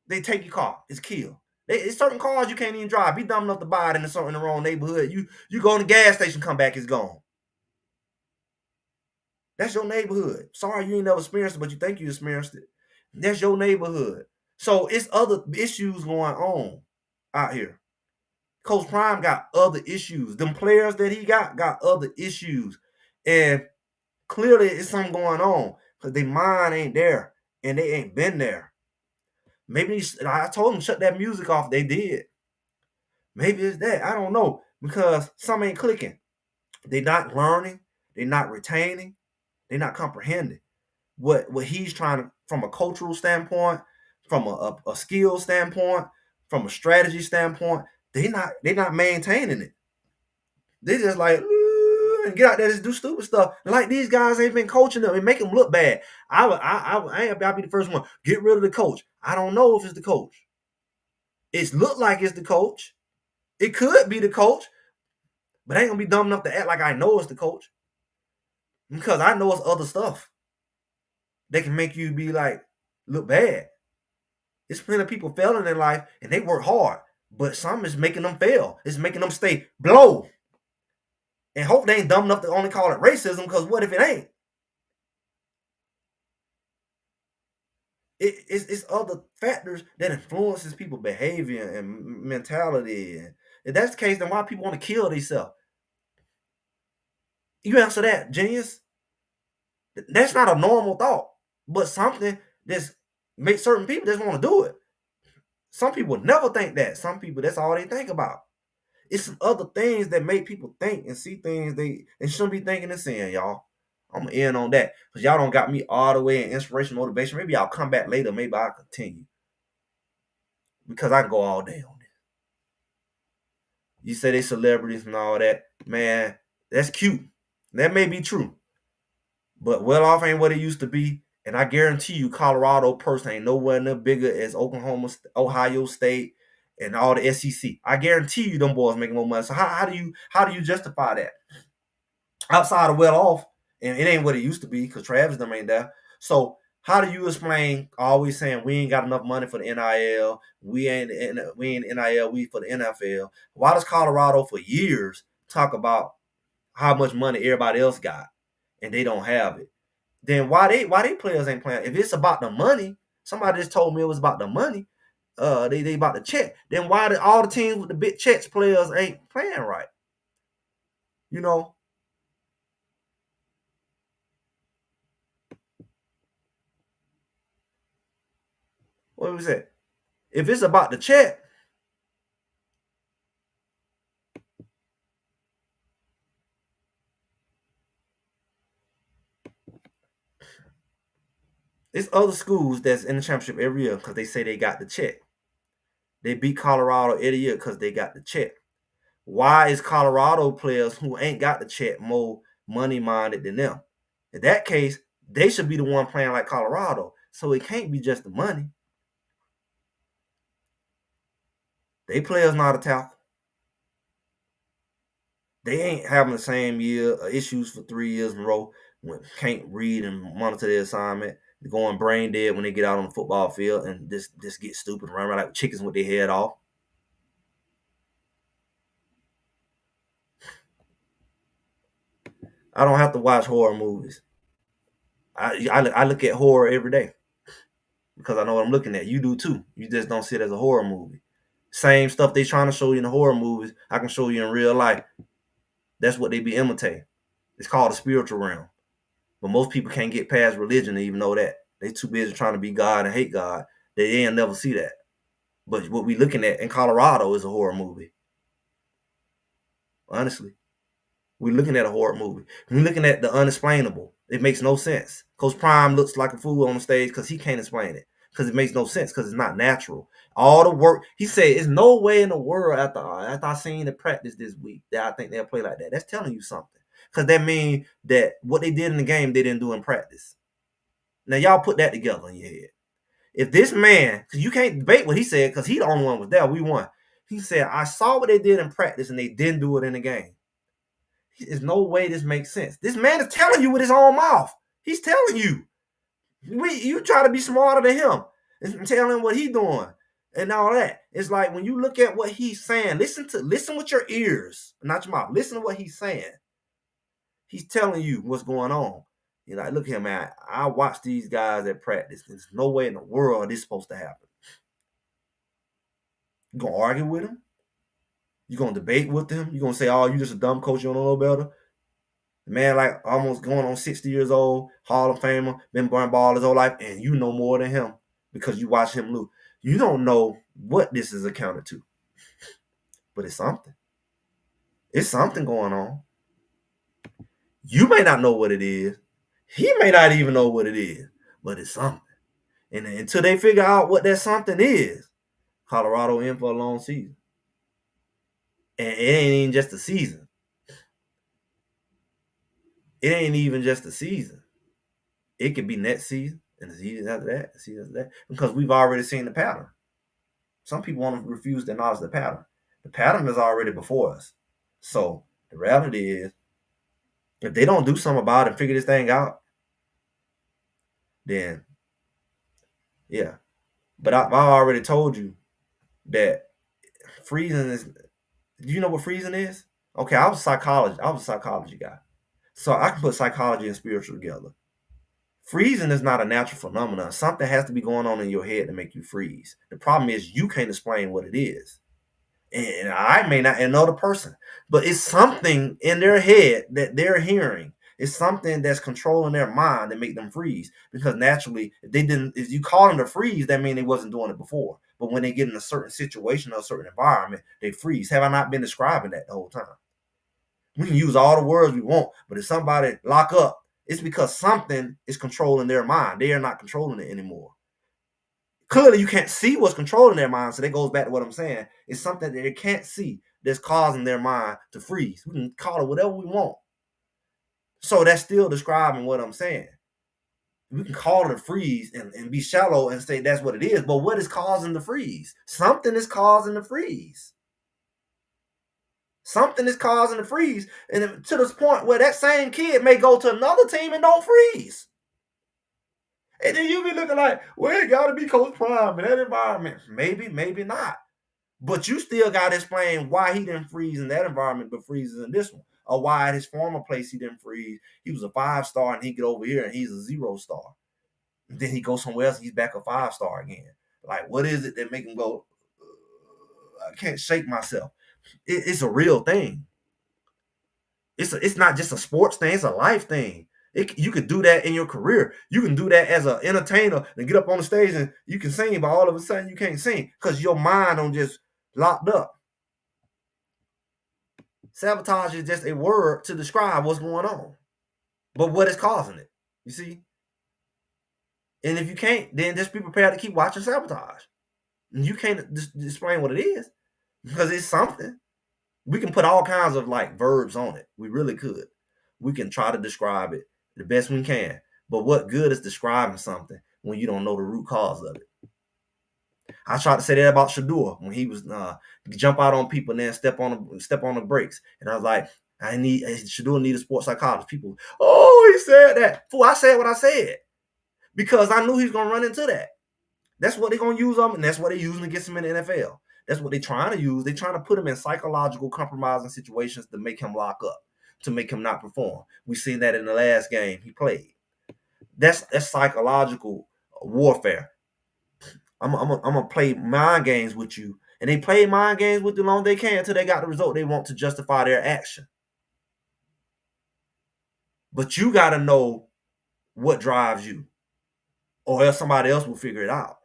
They take your car. It's kill. It's certain cars you can't even drive. Be dumb enough to buy it in the wrong neighborhood. You go in the gas station, come back, it's gone. That's your neighborhood. Sorry you ain't never experienced it, but you think you experienced it. That's your neighborhood. So it's other issues going on out here. Coach Prime got other issues. Them players that he got other issues. And clearly it's something going on because their mind ain't there and they ain't been there. Maybe I told them shut that music off. They did. Maybe it's that. I don't know because something ain't clicking. They not learning. They not retaining. They not comprehending what he's trying to, from a cultural standpoint, from a skill standpoint, from a strategy standpoint. They not maintaining it. They just like and get out there and do stupid stuff. And like these guys ain't been coaching them and make them look bad. I'll be the first one. Get rid of the coach. I don't know if it's the coach. It's looked like it's the coach. It could be the coach, but I ain't gonna be dumb enough to act like I know it's the coach because I know it's other stuff that can make you be like look bad. It's plenty of people failing in life and they work hard, but some is making them fail. It's making them stay blow. And hope they ain't dumb enough to only call it racism because what if it ain't? It's other factors that influences people's behavior and mentality. And if that's the case, then why people want to kill themselves? You answer that, genius. That's not a normal thought, but something that's makes certain people just want to do it. Some people never think that. Some people, that's all they think about. It's some other things that make people think and see things they shouldn't be thinking and seeing, y'all. I'm gonna end on that because y'all don't got me all the way in inspiration, motivation. Maybe I'll come back later. Maybe I'll continue because I can go all day on it. You say they celebrities and all that, man. That's cute. That may be true, but well off ain't what it used to be. And I guarantee you, Colorado person ain't nowhere near bigger as Oklahoma, Ohio State, and all the SEC. I guarantee you, them boys making more money. So how do you justify that? Outside of well off, and it ain't what it used to be because Travis them ain't there. So how do you explain always saying we ain't got enough money for the NIL? We ain't NIL. We for the NFL. Why does Colorado for years talk about how much money everybody else got and they don't have it? Then why they players ain't playing? If it's about the money, somebody just told me it was about the money. They about the check. Then why did all the teams with the big checks players ain't playing right? You know, what was that? If it's about the check, it's other schools that's in the championship every year because they say they got the check. They beat Colorado every year because they got the check. Why is Colorado players who ain't got the check more money minded than them? In that case, they should be the one playing like Colorado. So it can't be just the money. They players not a tackle. They ain't having the same year issues for 3 years in a row when can't read and monitor their assignment. They're going brain dead when they get out on the football field and just get stupid and run around like chickens with their head off. I don't have to watch horror movies. I look at horror every day because I know what I'm looking at. You do too. You just don't see it as a horror movie. Same stuff they trying to show you in the horror movies, I can show you in real life. That's what they be imitating. It's called the spiritual realm. But most people can't get past religion to even know that. They too busy trying to be God and hate God. They ain't never see that. But what we looking at in Colorado is a horror movie. Honestly. We're looking at a horror movie. We're looking at the unexplainable. It makes no sense. Coach Prime looks like a fool on the stage because he can't explain it. Because it makes no sense. Because it's not natural. All the work he said, "There's no way in the world after I seen the practice this week that I think they'll play like that." That's telling you something. Because that means that what they did in the game, they didn't do in practice. Now, y'all put that together in your head. If this man, because you can't debate what he said, because he the only one was there, we won. He said, I saw what they did in practice and they didn't do it in the game. There's no way this makes sense. This man is telling you with his own mouth. He's telling you. You try to be smarter than him and tell him what he's doing and all that. It's like when you look at what he's saying, listen with your ears, not your mouth. Listen to what he's saying. He's telling you what's going on. You're like, look here, man. I watch these guys at practice. There's no way in the world this is supposed to happen. You gonna argue with him? You gonna debate with him? You gonna say, "Oh, you just a dumb coach. You don't know better." The man, like almost going on 60 years old, Hall of Famer, been playing ball his whole life, and you know more than him because you watch him lose. You don't know what this is accounted to, but it's something. It's something going on. You may not know what it is. He may not even know what it is, but it's something. And until they figure out what that something is, Colorado in for a long season. And it ain't even just a season. It ain't even just a season. It could be next season and the season after that, the season after that, because we've already seen the pattern. Some people want to refuse to acknowledge the pattern. The pattern is already before us. So the reality is, if they don't do something about it and figure this thing out, then yeah. But I've already told you that freezing is. Do you know what freezing is? Okay, I was a psychology guy, so I can put psychology and spiritual together. Freezing is not a natural phenomenon. Something has to be going on in your head to make you freeze. The problem is you can't explain what it is. And I may not, another person, but it's something in their head that they're hearing. It's something that's controlling their mind that make them freeze. Because naturally, if you call them to freeze, that means they wasn't doing it before. But when they get in a certain situation or a certain environment, they freeze. Have I not been describing that the whole time? We can use all the words we want, but if somebody lock up, it's because something is controlling their mind. They are not controlling it anymore. Clearly, you can't see what's controlling their mind, so that goes back to what I'm saying. It's something that they can't see that's causing their mind to freeze. We can call it whatever we want. So that's still describing what I'm saying. We can call it a freeze and be shallow and say that's what it is, but what is causing the freeze? Something is causing the freeze. Something is causing the freeze, and to this point where that same kid may go to another team and don't freeze. And then you be looking like, well, it got to be Coach Prime in that environment. Maybe, maybe not. But you still got to explain why he didn't freeze in that environment but freezes in this one. Or why at his former place he didn't freeze. He was a 5-star and he get over here and he's a 0-star. And then he goes somewhere else and he's back a 5-star again. Like, what is it that make him go, I can't shake myself? It's a real thing. It's not just a sports thing. It's a life thing. You could do that in your career. You can do that as an entertainer and get up on the stage and you can sing, but all of a sudden you can't sing because your mind don't just locked up. Sabotage is just a word to describe what's going on, but what is causing it? You see? And if you can't, then just be prepared to keep watching sabotage. And you can't explain what it is because it's something. We can put all kinds of like verbs on it. We really could. We can try to describe it the best we can. But what good is describing something when you don't know the root cause of it? I tried to say that about Shador when he was jump out on people and then step on the brakes. And I was like, Shador need a sports psychologist. People, oh, he said that. Fool, I said what I said because I knew he was gonna run into that. That's what they're gonna use him, and that's what they're using against him in the NFL. That's what they're trying to use. They're trying to put him in psychological compromising situations to make him lock up, to make him not perform. We seen that in the last game he played. That's psychological warfare. I'm gonna play mind games with you, and they play mind games with you long as they can until they got the result they want to justify their action. But you got to know what drives you, or else somebody else will figure it out,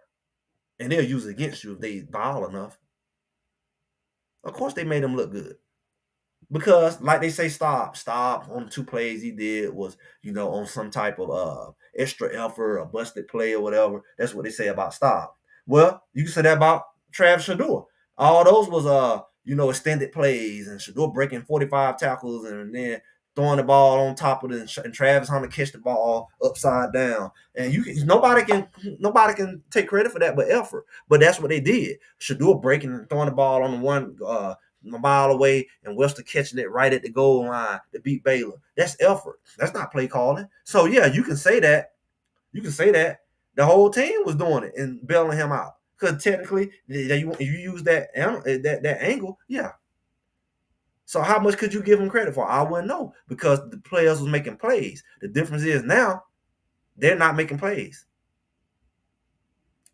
and they'll use it against you if they vile enough. Of course, they made him look good. Because, like they say, stop on the 2 plays he did was, on some type of extra effort, a busted play or whatever. That's what they say about stop. Well, you can say that about Travis Shador. All those was extended plays and Shador breaking 45 tackles and then throwing the ball on top of it, and Travis Hunter catch the ball upside down. And nobody can take credit for that but effort. But that's what they did. Shador breaking and throwing the ball on the one a mile away, and Webster catching it right at the goal line to beat Baylor. That's effort. That's not play calling. So yeah, you can say that. You can say that the whole team was doing it and bailing him out. Because technically, you use that angle, yeah. So how much could you give him credit for? I wouldn't know, because the players was making plays. The difference is now they're not making plays.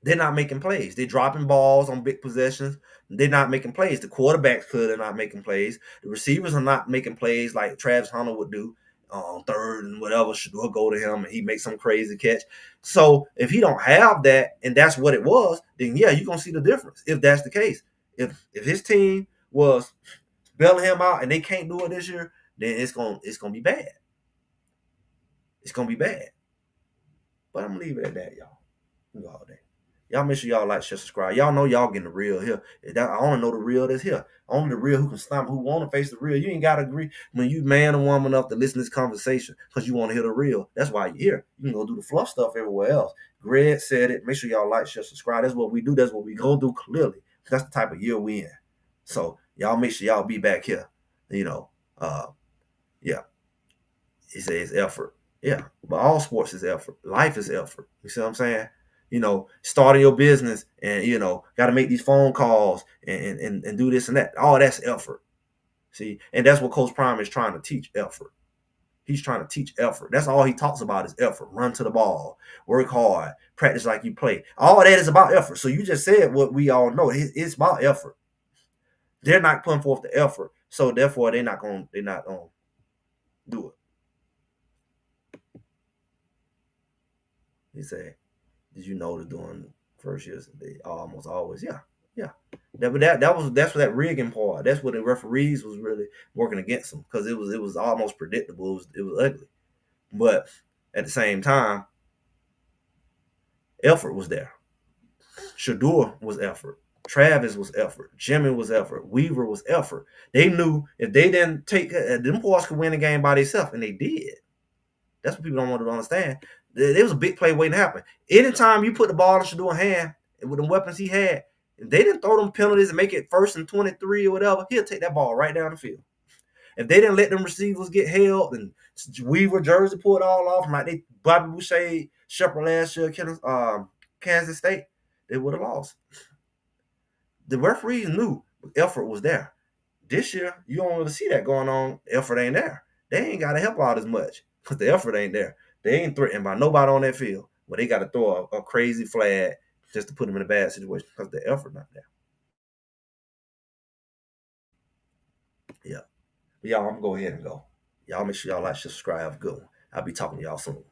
They're not making plays. They're dropping balls on big possessions. They're not making plays. The quarterbacks are not making plays. The receivers are not making plays like Travis Hunter would do on third and whatever. Shador go to him and he makes some crazy catch. So if he don't have that, and that's what it was, then yeah, you're gonna see the difference. If that's the case, if his team was bailing him out and they can't do it this year, then it's gonna be bad. It's gonna be bad. But I'm gonna leave it at that, y'all. All day. Y'all make sure y'all like, share, subscribe. Y'all know y'all getting the real here. I want to know the real that's here. Only the real who can stop, who want to face the real. You ain't got to agree when you man or woman enough to listen to this conversation because you want to hear the real. That's why you're here. You can go do the fluff stuff everywhere else. Greg said it. Make sure y'all like, share, subscribe. That's what we do. That's what we go do clearly. That's the type of year we in. So y'all make sure y'all be back here. You know, yeah. He says effort. Yeah, but all sports is effort. Life is effort. You see what I'm saying? Starting your business and got to make these phone calls and do this and that. All that's effort. See, and that's what Coach Prime is trying to teach, effort. He's trying to teach effort. That's all he talks about is effort. Run to the ball, work hard, practice like you play. All that is about effort. So you just said what we all know. It's about effort. They're not putting forth the effort, so therefore they're not going to do it. He said, did you know that during first years they almost always, yeah, yeah. That's what that rigging part. That's what the referees was really working against them, because it was almost predictable. It was ugly, but at the same time, effort was there. Shador was effort. Travis was effort. Jimmy was effort. Weaver was effort. They knew if they didn't take them boys could win the game by themselves, and they did. That's what people don't want to understand. There was a big play waiting to happen. Anytime you put the ball in Shador's hand with the weapons he had, if they didn't throw them penalties and make it 1st and 23 or whatever, he'll take that ball right down the field. If they didn't let them receivers get held and Weaver jersey pulled all off, like they Bobby Boucher, Shepard last year, Kansas State, they would have lost. The referees knew effort was there. This year, you don't really see that going on. Effort ain't there. They ain't got to help out as much because the effort ain't there. They ain't threatened by nobody on that field, but they got to throw a crazy flag just to put them in a bad situation because the effort not there. Yeah. But y'all, I'm going to go ahead and go. Y'all make sure y'all like, subscribe. Have a good one. I'll be talking to y'all soon.